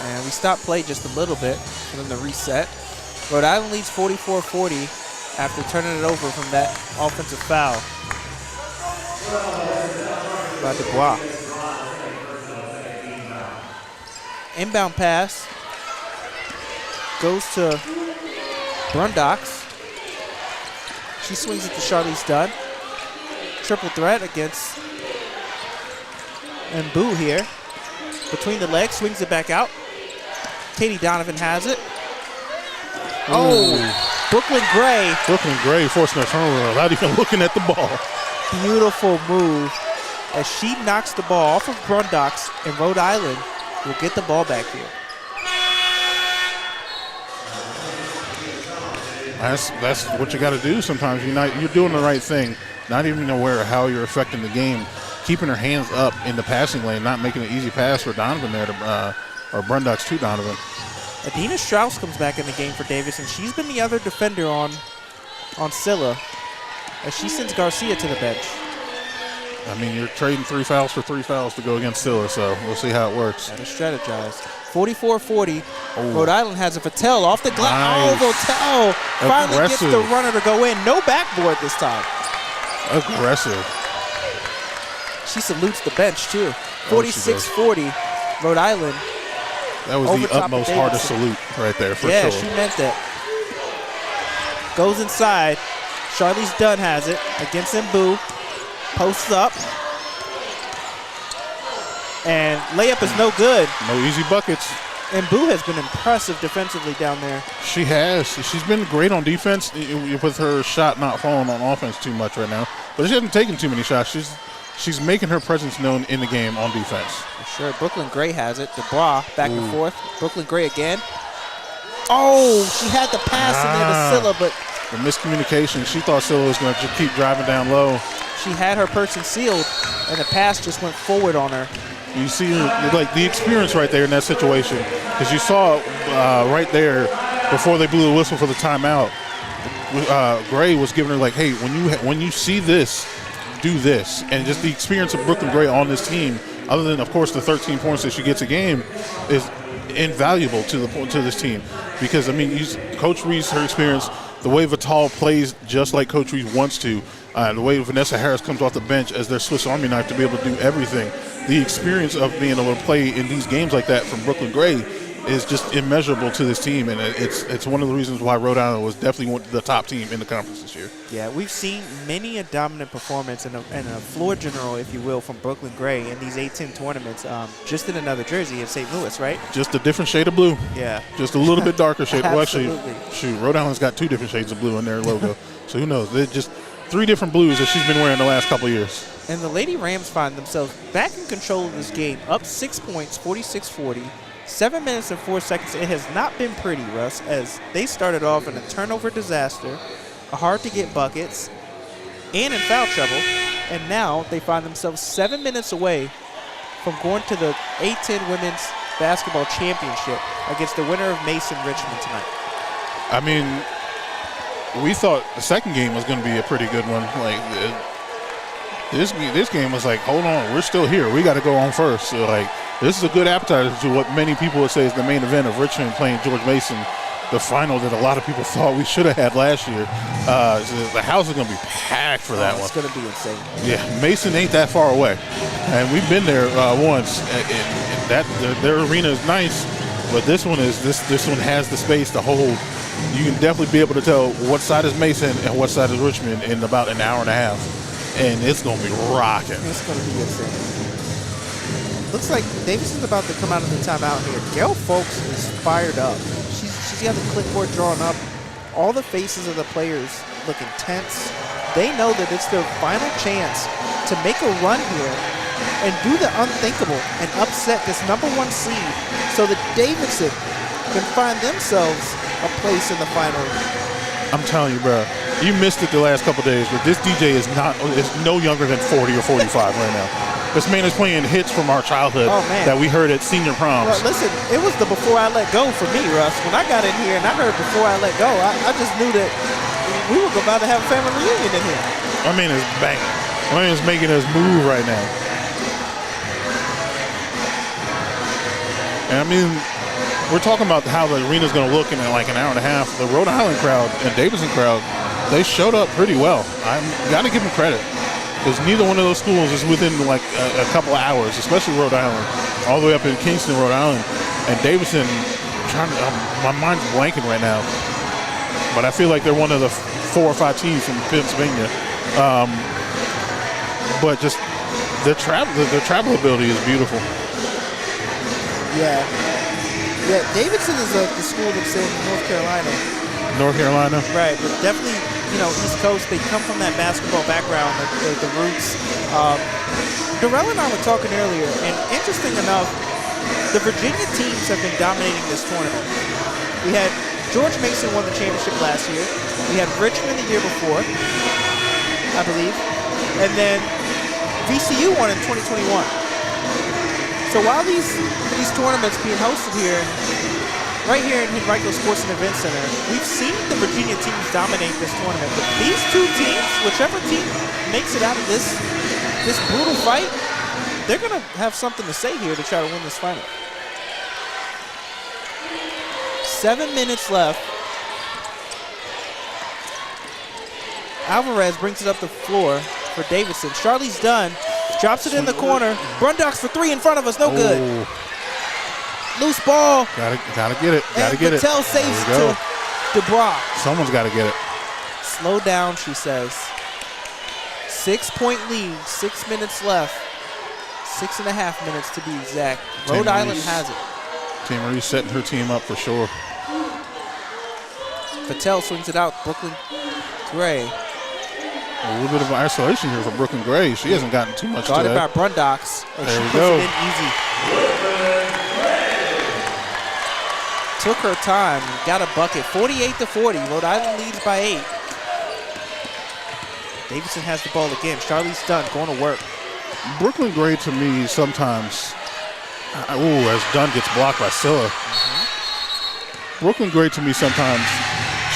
And we stopped play just a little bit for them to reset. Rhode Island leads 44-40 after turning it over from that offensive foul by Dubois. Inbound pass goes to Brundox. She swings it to Charlize Dunn. Triple threat against Mbu here. Between the legs, swings it back out. Katie Donovan has it. Oh, Brooklyn Gray. Brooklyn Gray forcing a turnover without even looking at the ball. Beautiful move as she knocks the ball off of Brundox, and Rhode Island will get the ball back here. That's what you got to do sometimes. You're doing the right thing, not even aware of how you're affecting the game. Keeping her hands up in the passing lane, not making an easy pass for Donovan there, or Brundox to Donovan. Adina Strauss comes back in the game for Davidson. She's been the other defender on Scylla as she sends Garcia to the bench. I mean, you're trading 3 fouls for 3 fouls to go against Scylla, so we'll see how it works. Gotta strategize. 44-40. Rhode Island has a Vattel off the glass. Nice. Oh, Vattel finally gets Aggressive. the runner to go in. No backboard this time. Aggressive. She salutes the bench, too. 46-40. Rhode Island. That was Over the top of utmost hardest Davidson. salute right there, for Yeah, sure. she meant that. Goes inside. Charlize Dunn has it against Mbu. Posts up. And layup is no good. No easy buckets. Mbu has been impressive defensively down there. She has. She's been great on defense with her shot not falling on offense too much right now. But she hasn't taken too many shots. She's making her presence known in the game on defense. For sure. Brooklyn Gray has it. Dubois back and forth. Brooklyn Gray again. Oh, she had the pass in there to Scylla, but The miscommunication. She thought Scylla was going to just keep driving down low. she had her person sealed, and the pass just went forward on her. You see, like, the experience right there in that situation, because you saw right there before they blew the whistle for the timeout. Gray was giving her like, "Hey, when you see this, do this," and just the experience of Brooklyn Gray on this team, other than of course the 13 points that she gets a game, is invaluable to this team. Because I mean, Coach Reed's her experience, the way Vattel plays just like Coach Reed wants to, the way Vanessa Harris comes off the bench as their Swiss Army knife to be able to do everything. The experience of being able to play in these games like that from Brooklyn Gray is just immeasurable to this team, and it's one of the reasons why Rhode Island was definitely the top team in the conference this year. Yeah, we've seen many a dominant performance and a floor general, if you will, from Brooklyn Gray in these A-10 tournaments, just in another jersey in St. Louis, right? Just a different shade of blue. Yeah. Just a little bit darker shade. Well, actually, Absolutely. shoot, Rhode Island's got 2 different shades of blue in their logo. So who knows? They're just 3 different blues that she's been wearing the last couple of years. And the Lady Rams find themselves back in control of this game, up 6 points, 46-40. 7 minutes and 4 seconds. It has not been pretty, Russ, as they started off in a turnover disaster, hard to get buckets, and in foul trouble. And now they find themselves 7 minutes away from going to the A-10 Women's Basketball Championship against the winner of Mason Richmond tonight. I mean, we thought the second game was going to be a pretty good one. Like this game was like, hold on, we're still here. We got to go on first. So like, this is a good appetizer to what many people would say is the main event of Richmond playing George Mason, the final that a lot of people thought we should have had last year. So the house is going to be packed for that one. It's going to be insane. Yeah, Mason ain't that far away, and we've been there once. And their arena is nice, but this one has the space to hold. You can definitely be able to tell what side is Mason and what side is Richmond in about an hour and a half, and it's going to be rocking. It's going to be insane. Looks like Davidson's about to come out of the timeout here. Gail Folks is fired up. She's got the clipboard drawn up. All the faces of the players look intense. They know that it's their final chance to make a run here and do the unthinkable and upset this #1 seed so that Davidson can find themselves a place in the final. I'm telling you, bro, you missed it the last couple days, but this DJ is no younger than 40 or 45 right now. This man is playing hits from our childhood that we heard at senior proms. Well, listen, it was the Before I Let Go for me, Russ. When I got in here and I heard Before I Let Go, I just knew that we were about to have a family reunion in here. My man is banging. My man is making us move right now. And I mean, we're talking about how the arena's going to look in like an hour and a half. The Rhode Island crowd and Davidson crowd, they showed up pretty well. I got to give them credit. Because neither one of those schools is within like a couple of hours, especially Rhode Island, all the way up in Kingston, Rhode Island. And Davidson, my mind's blanking right now, but I feel like they're one of the 4 or 5 teams from Pennsylvania. But just their travel ability is beautiful. Yeah, Davidson is the school that's in North Carolina. North Carolina? Right, but definitely, East Coast, they come from that basketball background, the roots. Darrell and I were talking earlier, and interesting enough, the Virginia teams have been dominating this tournament. We had George Mason won the championship last year. We had Richmond the year before, I believe. And then VCU won in 2021. So while these tournaments being hosted here, right here in Henrico Sports and Event Center, we've seen the Virginia teams dominate this tournament. But these two teams, whichever team makes it out of this brutal fight, they're going to have something to say here to try to win this final. 7 minutes left. Alvarez brings it up the floor for Davidson. Charlie's done. Drops it in the corner. Brundocks for 3 in front of us. No good. Loose ball. Gotta get it. Gotta get it. Patel saves to DeBra. Someone's got to get it. Slow down, she says. 6-point lead. 6 minutes left. 6.5 minutes to be exact. Rhode Island has it. Team Marie setting her team up for sure. Patel swings it out. Brooklyn Gray. A little bit of isolation here for Brooklyn Gray. She hasn't gotten too much Guarded today. by Brundocks. There we go. It in easy. Took her time. Got a bucket. 48-40. Rhode Island leads by 8. Davidson has the ball again. Charlie's done. Going to work. Brooklyn Gray to me sometimes, as Dunn gets blocked by Scylla. Brooklyn Gray to me sometimes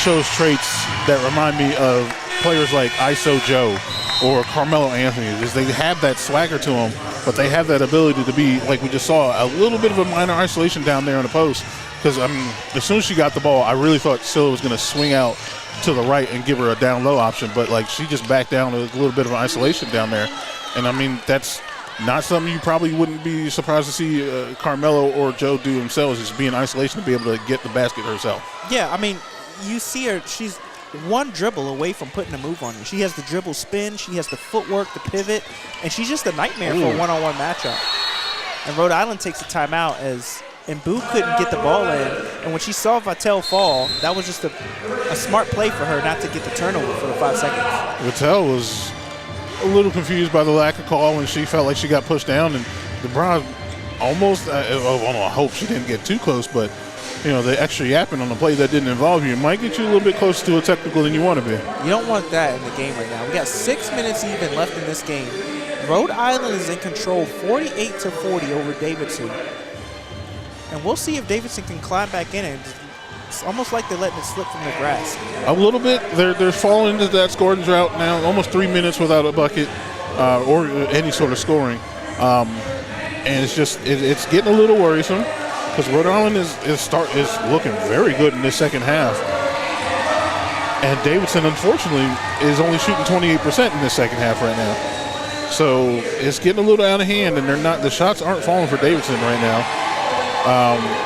shows traits that remind me of players like ISO Joe or Carmelo Anthony. They have that swagger to them, but they have that ability to be, like we just saw, a little bit of a minor isolation down there on the post. Because, I mean, as soon as she got the ball, I really thought Scylla was going to swing out to the right and give her a down-low option, but, like, she just backed down to a little bit of an isolation down there. And, I mean, that's not something you probably wouldn't be surprised to see Carmelo or Joe do themselves, is be in isolation to be able to get the basket herself. Yeah, I mean, you see her, she's one dribble away from putting a move on you. She has the dribble spin, she has the footwork, the pivot, and she's just a nightmare for a one-on-one matchup. And Rhode Island takes a timeout as Mbu couldn't get the ball in, and when she saw Vitale fall, that was just a smart play for her not to get the turnover for the 5 seconds. Vitale was a little confused by the lack of call when she felt like she got pushed down, and LeBron almost, I hope she didn't get too close, but you know, the extra yapping on the play that didn't involve you might get you a little bit closer to a technical than you want to be. You don't want that in the game right now. We got 6 minutes even left in this game. Rhode Island is in control 48-40 over Davidson. And we'll see if Davidson can climb back in and It's almost like they're letting it slip from their grasp. A little bit. They're falling into that scoring drought now. Almost 3 minutes without a bucket or any sort of scoring, and it's getting a little worrisome because Rhode Island is looking very good in this second half, and Davidson unfortunately is only shooting 28% in this second half right now. So it's getting a little out of hand, and the shots aren't falling for Davidson right now,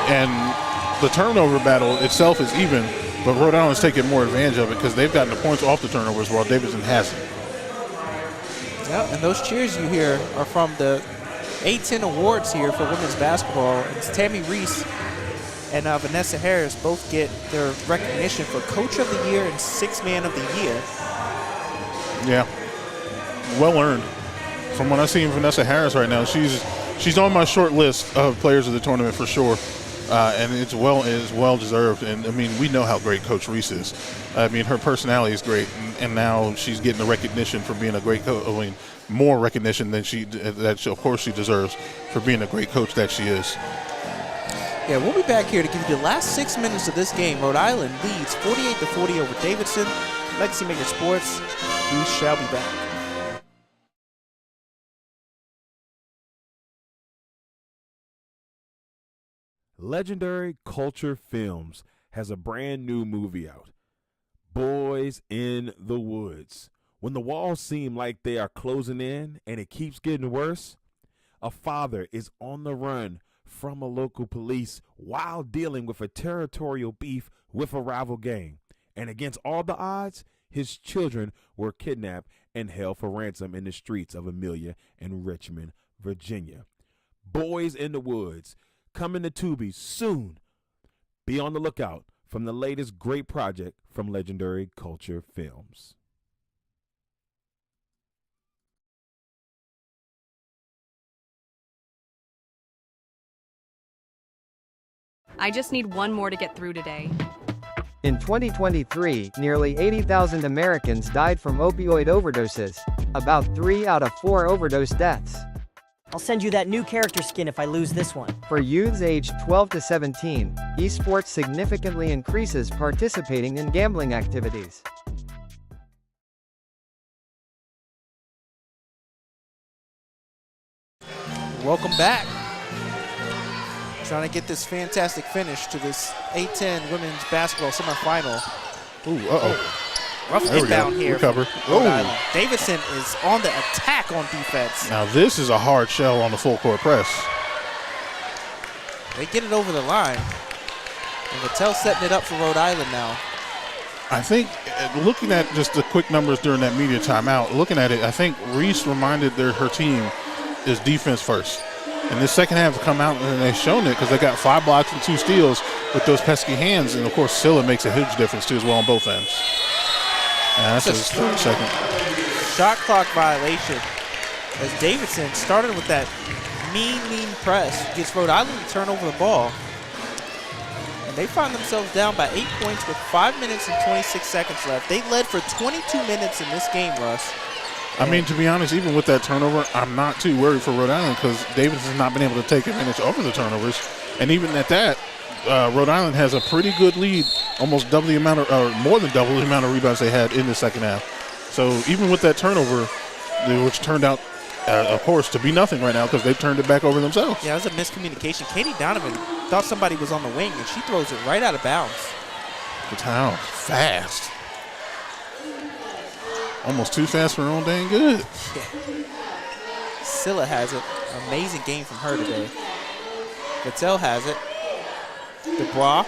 and the turnover battle itself is even, but Rhode Island's taking more advantage of it because they've gotten the points off the turnovers while Davidson hasn't. Yeah, and those cheers you hear are from the A10 awards here for women's basketball. It's Tammy Reese and Vanessa Harris both get their recognition for Coach of the Year and Sixth Man of the Year. Yeah, well earned. From what I see in Vanessa Harris right now, she's on my short list of players of the tournament for sure. And it is well deserved. And I mean, we know how great Coach Reese is. I mean, her personality is great, and now she's getting the recognition for being a great coach. I mean, more recognition than of course she deserves for being a great coach that she is. Yeah, we'll be back here to give you the last 6 minutes of this game. Rhode Island leads 48-40 over Davidson. Legacy Maker Sports. We shall be back. Legendary Culture Films has a brand new movie out, Boys in the Woods. When the walls seem like they are closing in and it keeps getting worse, a father is on the run from a local police while dealing with a territorial beef with a rival gang. And against all the odds, his children were kidnapped and held for ransom in the streets of Amelia and Richmond, Virginia. Boys in the Woods, coming to Tubi soon. Be on the lookout from the latest great project from Legendary Culture Films. I just need one more to get through today. In 2023, nearly 80,000 Americans died from opioid overdoses. About 3 out of 4 overdose deaths. I'll send you that new character skin if I lose this one. For youths aged 12 to 17, esports significantly increases participating in gambling activities. Welcome back. Trying to get this fantastic finish to this A10 women's basketball semifinal. Ooh, uh-oh. Rough There we inbound go. here. Recover. Rhode Oh. Island. Davidson is on the attack on defense. Now this is a hard shell on the full court press. They get it over the line. And Vattel setting it up for Rhode Island now. I think, looking at just the quick numbers during that media timeout, looking at it, I think Reese reminded her team is defense first. And this second half come out and they've shown it because they got 5 blocks and 2 steals with those pesky hands. And, of course, Scylla makes a huge difference, too, as well on both ends. And that's his third second. Shot clock violation as Davidson started with that mean press. Gets Rhode Island to turn over the ball. And they find themselves down by 8 points with 5 minutes and 26 seconds left. They led for 22 minutes in this game, Russ. I mean, to be honest, even with that turnover, I'm not too worried for Rhode Island because Davis has not been able to take advantage of the turnovers. And even at that, Rhode Island has a pretty good lead, almost double the amount of, or more than double the amount of rebounds they had in the second half. So even with that turnover, which turned out, of course, to be nothing right now because they've turned it back over themselves. Yeah, it was a miscommunication. Katie Donovan thought somebody was on the wing, and she throws it right out of bounds. Vattel, fast. Almost too fast for her own dang good. Yeah. Scylla has it. Amazing game from her today. Vattel has it. Dubois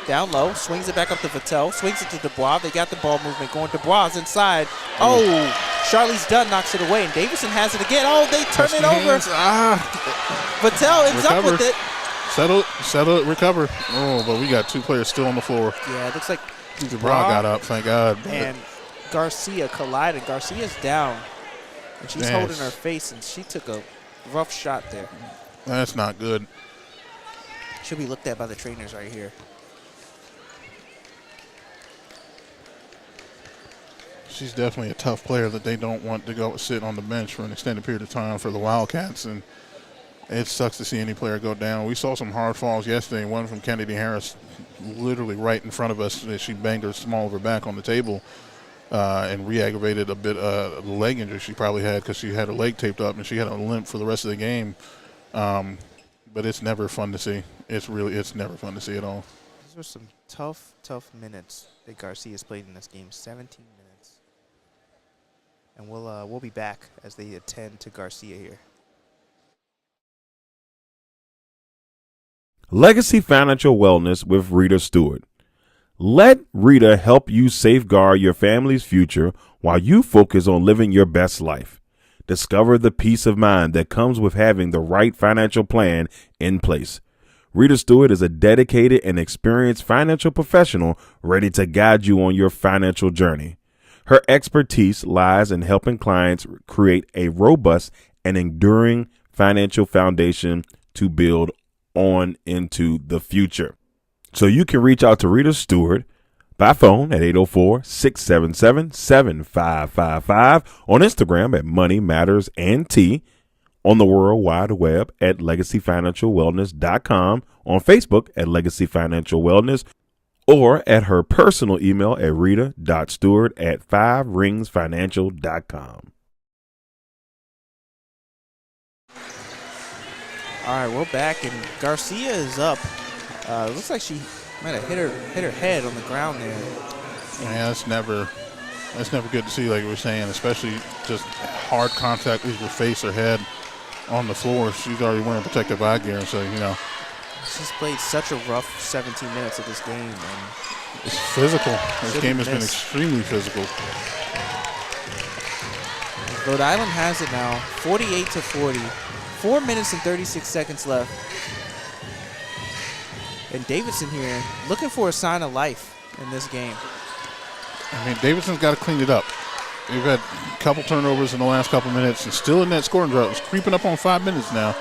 down low, swings it back up to Vattel, swings it to Dubois. They got the ball movement going. Dubois is inside. Oh, Charlize Dunn knocks it away, and Davidson has it again. Oh, they turn it over. Vattel ends up with it. Settle it, recover. Oh, but we got 2 players still on the floor. Yeah, it looks like Dubois got up, thank God. And Garcia collided. Garcia's down, and she's holding her face, and she took a rough shot there. That's not good. Should be looked at by the trainers right here. She's definitely a tough player that they don't want to go sit on the bench for an extended period of time for the Wildcats. And It sucks to see any player go down. We saw some hard falls yesterday, one from Kennedy Harris literally right in front of us. She banged her small of her back on the table and re-aggravated a bit the leg injury she probably had because she had her leg taped up and she had a limp for the rest of the game. But it's never fun to see. It's never fun to see at all. These were some tough minutes that Garcia's played in this game. 17 minutes. And we'll be back as they attend to Garcia here. Legacy Financial Wellness with Rita Stewart. Let Rita help you safeguard your family's future while you focus on living your best life. Discover the peace of mind that comes with having the right financial plan in place. Rita Stewart is a dedicated and experienced financial professional ready to guide you on your financial journey. Her expertise lies in helping clients create a robust and enduring financial foundation to build on into the future. So you can reach out to Rita Stewart by phone at 804-677-7555, on Instagram at Money Matters and T, on the World Wide Web at legacyfinancialwellness.com, on Facebook at Legacy Financial Wellness, or at her personal email at rita.stewart@5ringsfinancial.com. All right, we're back, and Garcia is up. Looks like she might have hit her head on the ground there. Yeah, that's never good to see, like we were saying, especially just hard contact with your face or head on the floor. She's already wearing protective eye gear, so, She's played such a rough 17 minutes of this game. And it's physical. This game has been extremely physical. Rhode Island has it now, 48-40. 4 minutes and 36 seconds left. And Davidson here looking for a sign of life in this game. I mean, Davidson's got to clean it up. We've had a couple turnovers in the last couple minutes and still in that scoring drought. It's creeping up on 5 minutes now.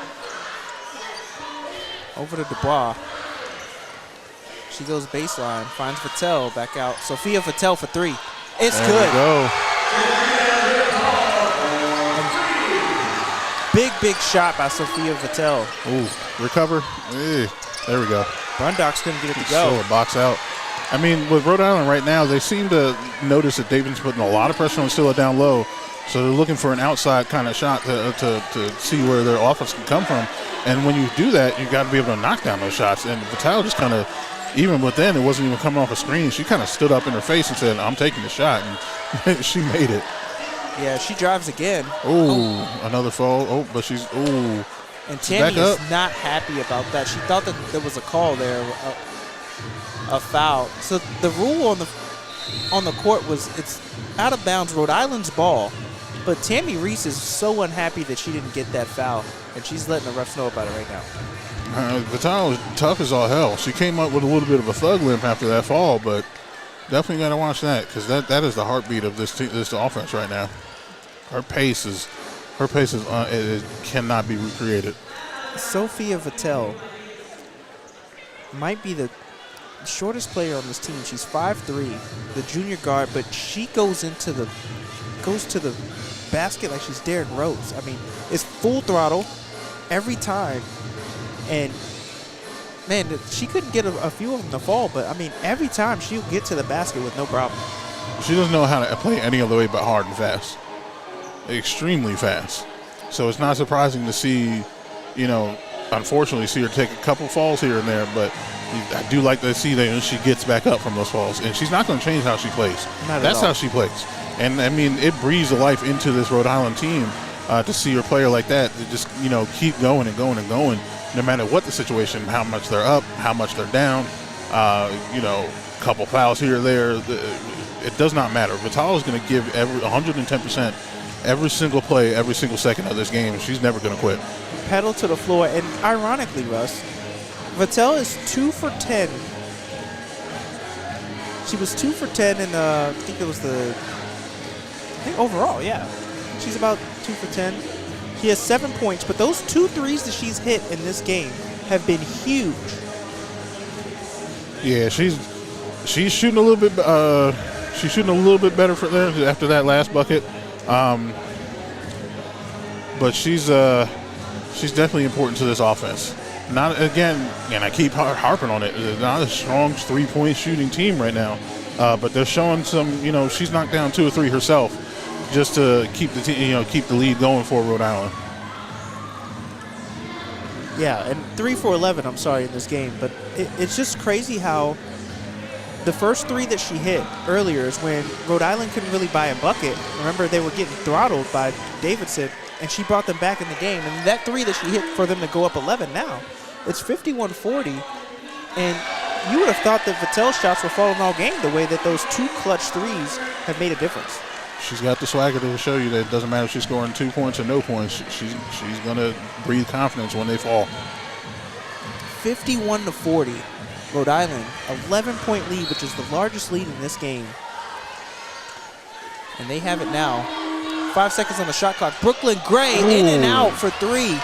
Over to Dubois. She goes baseline, finds Vattel back out. Sophia Vattel for three. It's there good. We go. Big shot by Sophia Vattel. Ooh, recover. There we go. Brundocks couldn't get it to go. So box out. I mean, with Rhode Island right now, they seem to notice that Davidson's putting a lot of pressure on Scylla down low. So they're looking for an outside kind of shot to see where their offense can come from. And when you do that, you've got to be able to knock down those shots. And Vattel just kind of, even within, it wasn't even coming off a screen. She kind of stood up in her face and said, I'm taking the shot. And she made it. Yeah, she drives again. Ooh, another fall. Oh, but she's, ooh. And Tammy is not happy about that. She thought that there was a call there, a foul. So the rule on the court was it's out of bounds, Rhode Island's ball. But Tammy Reese is so unhappy that she didn't get that foul, and she's letting the refs know about it right now. Vattel was tough as all hell. She came up with a little bit of a thug limp after that fall, but definitely got to watch that because that is the heartbeat of this offense right now. Her pace it cannot be recreated. Sophia Vattel might be the shortest player on this team. She's 5'3", the junior guard, but she goes to the basket like she's Derrick Rose. I mean, it's full throttle every time. And, man, she couldn't get a few of them to fall, but, I mean, every time she'll get to the basket with no problem. She doesn't know how to play any other way but hard and fast. Extremely fast. So it's not surprising to see, unfortunately, see her take a couple falls here and there, but I do like to see that she gets back up from those falls. And she's not going to change how she plays. That's how she plays. And, I mean, it breathes a life into this Rhode Island team to see a player like that to just, keep going and going and going, no matter what the situation, how much they're up, how much they're down, couple fouls here or there. It does not matter. Vattel is going to give 110% every single play, every single second of this game. She's never going to quit. Pedal to the floor. And ironically, Russ, Vattel is 2 for 10. She was 2 for 10 in I think overall, yeah. She's about 2 for 10. She has 7 points, but those 2 threes that she's hit in this game have been huge. Yeah, she's shooting a little bit. She's shooting a little bit better for there after that last bucket. But she's She's definitely important to this offense. Not again, and I keep harping on it. They're not a strong 3-point shooting team right now, but they're showing some. She's knocked down 2 or 3 herself, just to keep the keep the lead going for Rhode Island. Yeah, and 3 for 11. I'm sorry in this game, but it's just crazy how the first 3 that she hit earlier is when Rhode Island couldn't really buy a bucket. Remember, they were getting throttled by Davidson, and she brought them back in the game. And that 3 that she hit for them to go up 11 now, it's 51-40. And you would have thought that Vattel's shots were falling all game the way that those 2 clutch threes have made a difference. She's got the swagger to show you that it doesn't matter if she's scoring 2 points or no points. She's going to breathe confidence when they fall. 51-40. Rhode Island, 11-point lead, which is the largest lead in this game. And they have it now. 5 seconds on the shot clock. Brooklyn Gray in and out for 3.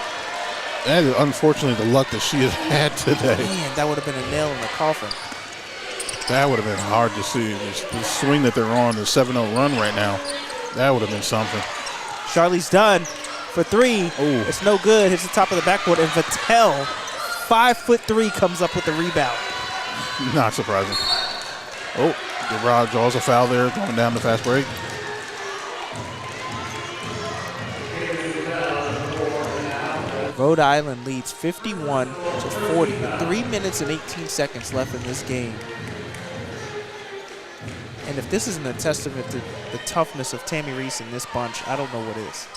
That is unfortunately the luck that she has had today. Man, that would have been a nail in the coffin. That would have been hard to see. The swing that they're on, the 7-0 run right now, that would have been something. Charlie's done for 3. Ooh. It's no good. Hits the top of the backboard. And Vattel, 5'3", comes up with the rebound. Not surprising. Oh, Rhode draws a foul there, going down the fast break. Rhode Island leads 51-40 with 3 minutes and 18 seconds left in this game. And if this isn't a testament to the toughness of Tammy Reese in this bunch, I don't know what is.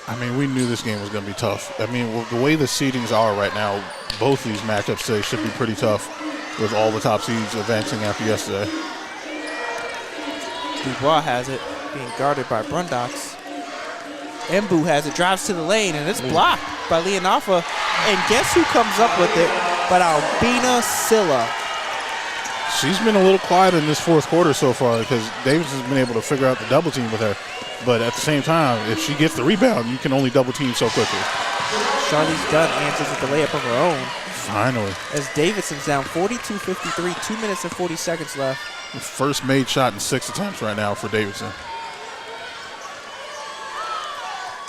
I mean, we knew this game was going to be tough. I mean, the way the seedings are right now, both these matchups today should be pretty tough with all the top seeds advancing after yesterday. Dubois has it, being guarded by Brundox. Mbu has it, drives to the lane, and it's blocked by Leonafa. And guess who comes up with it but Albina Silla. She's been a little quiet in this fourth quarter so far because Davidson's been able to figure out the double team with her. But at the same time, if she gets the rebound, you can only double team so quickly. Charlize Dunn answers with the layup of her own. Finally. As Davidson's down 42-53, 2 minutes and 40 seconds left. First made shot in 6 attempts right now for Davidson.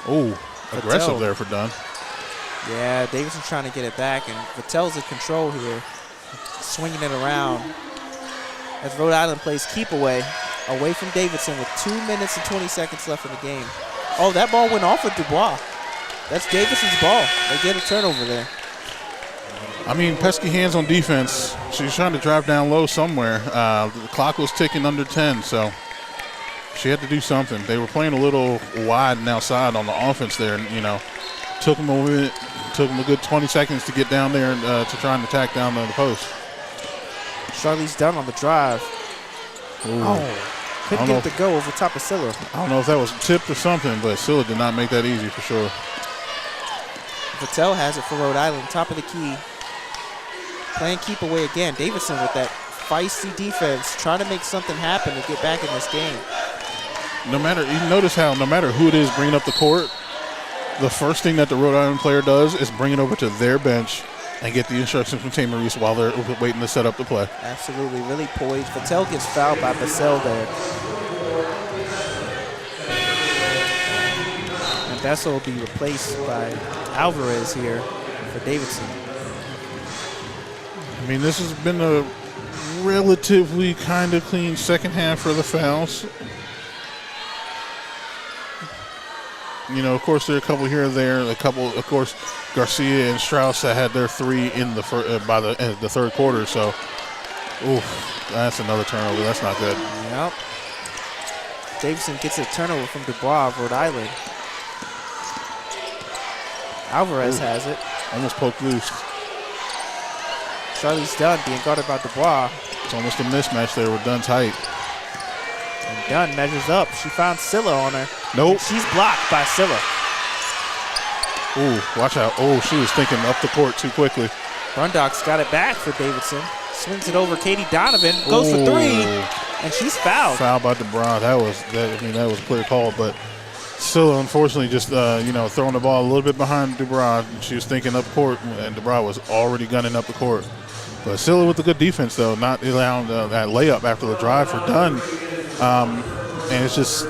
Oh, aggressive there for Dunn. Yeah, Davidson's trying to get it back, and Vattel's in control here, swinging it around. As Rhode Island plays keep away from Davidson with 2 minutes and 20 seconds left in the game. Oh, that ball went off of Dubois. That's Davidson's ball. They get a turnover there. I mean, pesky hands on defense. She's trying to drive down low somewhere. The clock was ticking under 10, so she had to do something. They were playing a little wide and outside on the offense there, and, you know, took them a good 20 seconds to get down there and to try and attack down the post. Charlize Dunn on the drive. Ooh. Oh, couldn't get it to go over top of Silla. I don't know if that was tipped or something, but Silla did not make that easy for sure. Vattel has it for Rhode Island, top of the key. Playing keep away again. Davidson with that feisty defense, trying to make something happen to get back in this game. You notice how no matter who it is bringing up the court, the first thing that the Rhode Island player does is bring it over to their bench and get the instructions from Tammy Reese while they're waiting to set up the play. Absolutely, really poised. Vattel gets fouled by Bessel there. And Bessel will be replaced by Alvarez here for Davidson. I mean, this has been a relatively kind of clean second half for the fouls. You know, of course, there are a couple here and there. A couple, of course, Garcia and Strauss that had their 3 in the by the end of the third quarter. So, oof, that's another turnover. That's not good. Yep. Davidson gets a turnover from Dubois of Rhode Island. Alvarez has it. Almost poked loose. Charlize Dunn being guarded by Dubois. It's almost a mismatch there with Dunn's height. And Dunn measures up. She found Silla on her. Nope. She's blocked by Silla. Ooh, watch out. Oh, she was thinking up the court too quickly. Brundox got it back for Davidson. Swings it over Katie Donovan. Goes for 3. And she's fouled. Foul by Dubois. That was a clear call, but Silla, unfortunately, just throwing the ball a little bit behind Dubois. She was thinking up court, and Dubois was already gunning up the court. But Silla with the good defense, though, not allowing that layup after the drive for Dunn. And it's just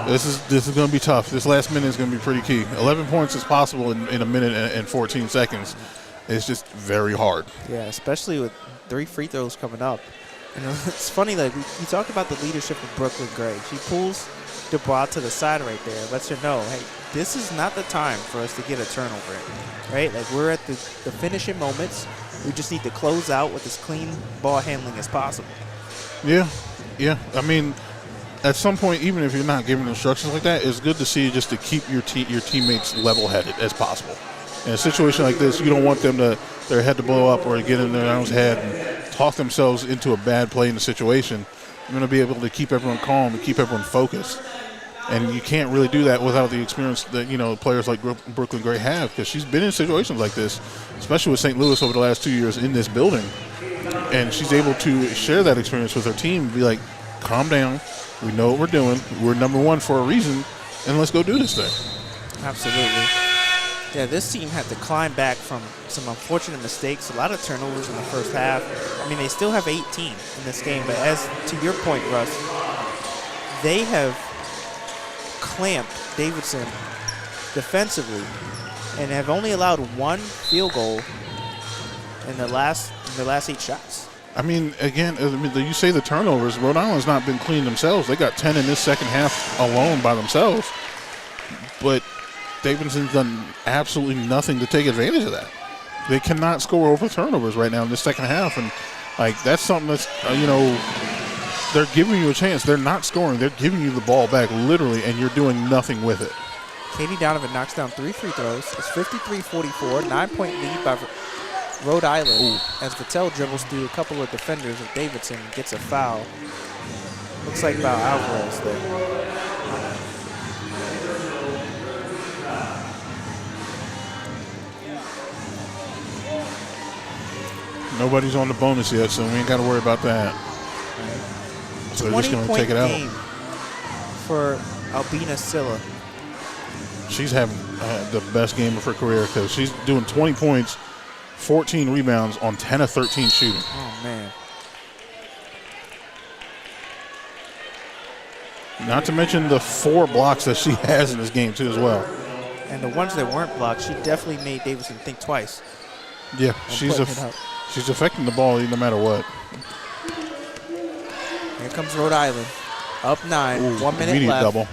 This is going to be tough. This last minute is going to be pretty key. 11 points is possible in a minute and 14 seconds. It's just very hard. Yeah, especially with 3 free throws coming up. You know, it's funny, like, we talked about the leadership of Brooklyn Gray. She pulls Dubois to the side right there, lets her know, hey, this is not the time for us to get a turnover, right? Like, we're at the finishing moments. We just need to close out with as clean ball handling as possible. Yeah. I mean, at some point, even if you're not giving instructions like that, it's good to see just to keep your teammates level-headed as possible. In a situation like this, you don't want them to their head to blow up or to get in their own head and talk themselves into a bad play in the situation. You're going to be able to keep everyone calm and keep everyone focused. And you can't really do that without the experience that, you know, players like Brooklyn Gray have, because she's been in situations like this, especially with St. Louis over the last 2 years in this building. And she's able to share that experience with her team and be like, calm down. We know what we're doing. We're number one for a reason, and let's go do this thing. Absolutely. Yeah, this team had to climb back from some unfortunate mistakes, a lot of turnovers in the first half. I mean, they still have 18 in this game, but as to your point, Russ, they have clamped Davidson defensively and have only allowed 1 field goal in the last 8 shots. I mean, again, you say the turnovers. Rhode Island's not been clean themselves. They got 10 in this second half alone by themselves. But Davidson's done absolutely nothing to take advantage of that. They cannot score over turnovers right now in this second half. And, like, that's something that's, you know, they're giving you a chance. They're not scoring. They're giving you the ball back, literally, and you're doing nothing with it. Katie Donovan knocks down 3 free throws. It's 53-44, 9-point lead by Rhode Island. As Vattel dribbles through a couple of defenders of Davidson and gets a foul. Looks like about Alvarez there. Nobody's on the bonus yet, so we ain't got to worry about that. So they're just going to take it out. Game for Albina Silla. She's having the best game of her career because she's doing 20 points, 14 rebounds on 10 of 13 shooting. Oh, man. Not to mention the 4 blocks that she has in this game, too, as well. And the ones that weren't blocked, she definitely made Davidson think twice. Yeah, she's affecting the ball no matter what. Here comes Rhode Island. Up 9, Ooh, 1 minute immediate left. double.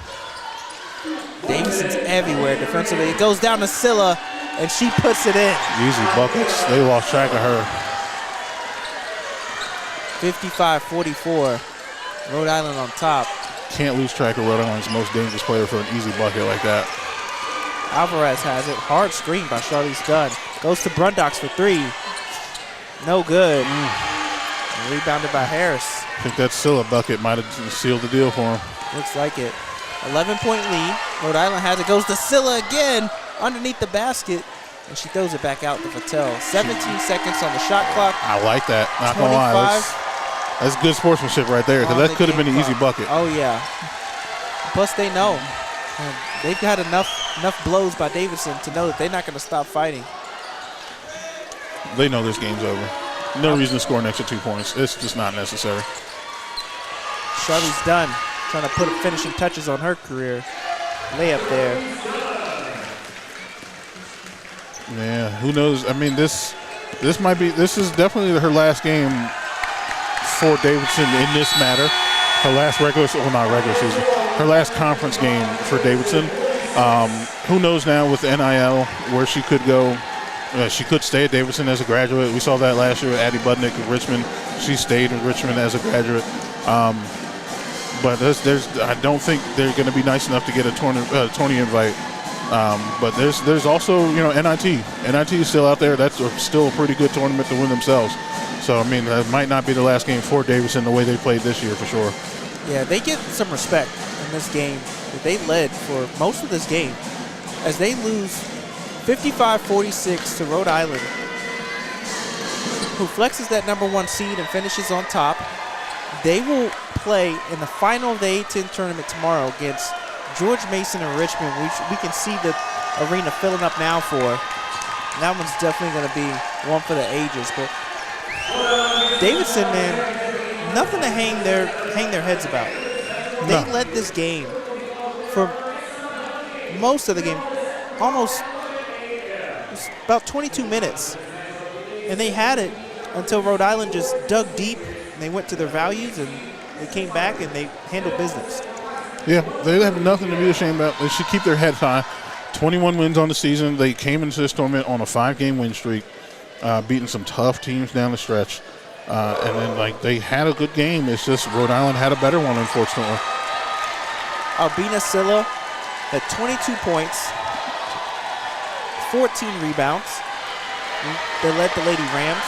Davidson's everywhere defensively. It goes down to Silla, and she puts it in. Easy buckets. They lost track of her. 55-44. Rhode Island on top. Can't lose track of Rhode Island's most dangerous player for an easy bucket like that. Alvarez has it. Hard screen by Charlize Dunn. Goes to Brundocks for 3. No good. Rebounded by Harris. I think that Silla bucket might have sealed the deal for him. Looks like it. 11-point lead. Rhode Island has it. Goes to Silla again underneath the basket. And she throws it back out to Vattel. 17 seconds on the shot clock. I like that. Not going to lie. That's good sportsmanship right there, because that could have been an easy bucket. Oh, yeah. Plus, they know. And they've had enough blows by Davidson to know that they're not going to stop fighting. They know this game's over. No reason to score an extra 2 points. It's just not necessary. Charlize Dunn trying to put finishing touches on her career. Layup there. Yeah, who knows? I mean, this is definitely her last game for Davidson in this matter. Her last her last conference game for Davidson. Who knows now with NIL where she could go. She could stay at Davidson as a graduate. We saw that last year with Addie Budnick of Richmond. She stayed in Richmond as a graduate. But I don't think they're going to be nice enough to get a tourney invite. But there's also, you know, NIT. NIT is still out there. That's still a pretty good tournament to win themselves. So, I mean, that might not be the last game for Davidson the way they played this year for sure. Yeah, they get some respect in this game. They led for most of this game as they lose 55-46 to Rhode Island, who flexes that #1 seed and finishes on top. They will play in the final of the A-10 tournament tomorrow against George Mason and Richmond, which we can see the arena filling up now for. That one's definitely going to be one for the ages. But Davidson, man, nothing to hang their heads about. They led this game for most of the game, almost about 22 minutes. And they had it until Rhode Island just dug deep, and they went to their values, and they came back, and they handled business. Yeah, they have nothing to be ashamed about. They should keep their heads high. 21 wins on the season. They came into this tournament on a 5-game win streak, beating some tough teams down the stretch. And then, they had a good game. It's just Rhode Island had a better one, unfortunately. Albina Silla had 22 points, 14 rebounds. They led the Lady Rams.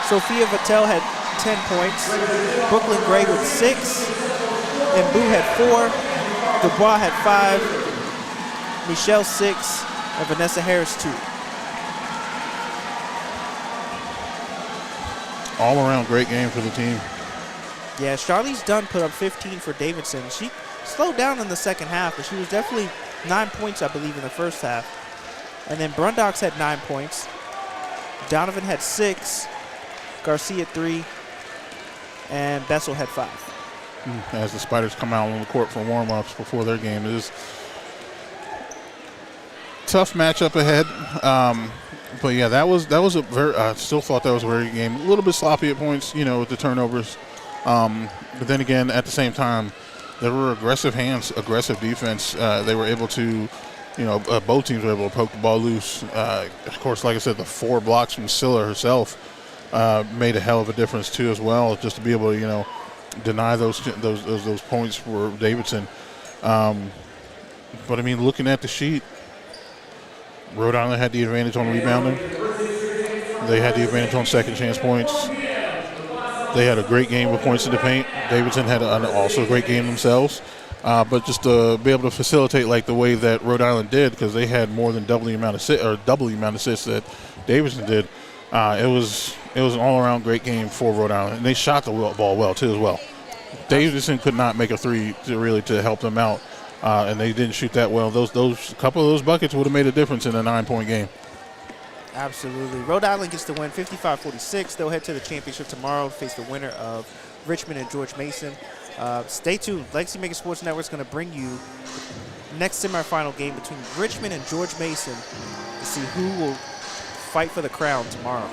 Sophia Vattel had 10 points. Brooklyn Gray with 6. And Boo had 4. Dubois had 5. Michelle 6. And Vanessa Harris 2. All around great game for the team. Yeah, Charlize Dunn put up 15 for Davidson. She slowed down in the second half, but she was definitely 9 points, I believe, in the first half. And then Brundocks had 9 points. Donovan had 6. Garcia 3. And Bessel had 5. As the Spiders come out on the court for warm-ups before their game. It is tough matchup ahead. But yeah, that was a very. I still thought that was a very good game. A little bit sloppy at points, with the turnovers. But then again, at the same time, there were aggressive hands, aggressive defense. They were able to, both teams were able to poke the ball loose. Of course, like I said, the 4 blocks from Scylla herself made a hell of a difference too, as well. Just to be able to, deny those points for Davidson. But I mean, looking at the sheet, Rhode Island had the advantage on rebounding. They had the advantage on second chance points. They had a great game with points in the paint. Davidson had also a great game themselves. But just to be able to facilitate the way that Rhode Island did, because they had more than double the amount of assists that Davidson did. It was an all-around great game for Rhode Island, and they shot the ball well too as well. Davidson could not make a 3 to help them out, and they didn't shoot that well. Those couple of those buckets would have made a difference in a 9-point game. Absolutely. Rhode Island gets the win, 55-46. They'll head to the championship tomorrow to face the winner of Richmond and George Mason. Stay tuned. Legacy Maker Sports Network is going to bring you the next semifinal game between Richmond and George Mason to see who will fight for the crown tomorrow.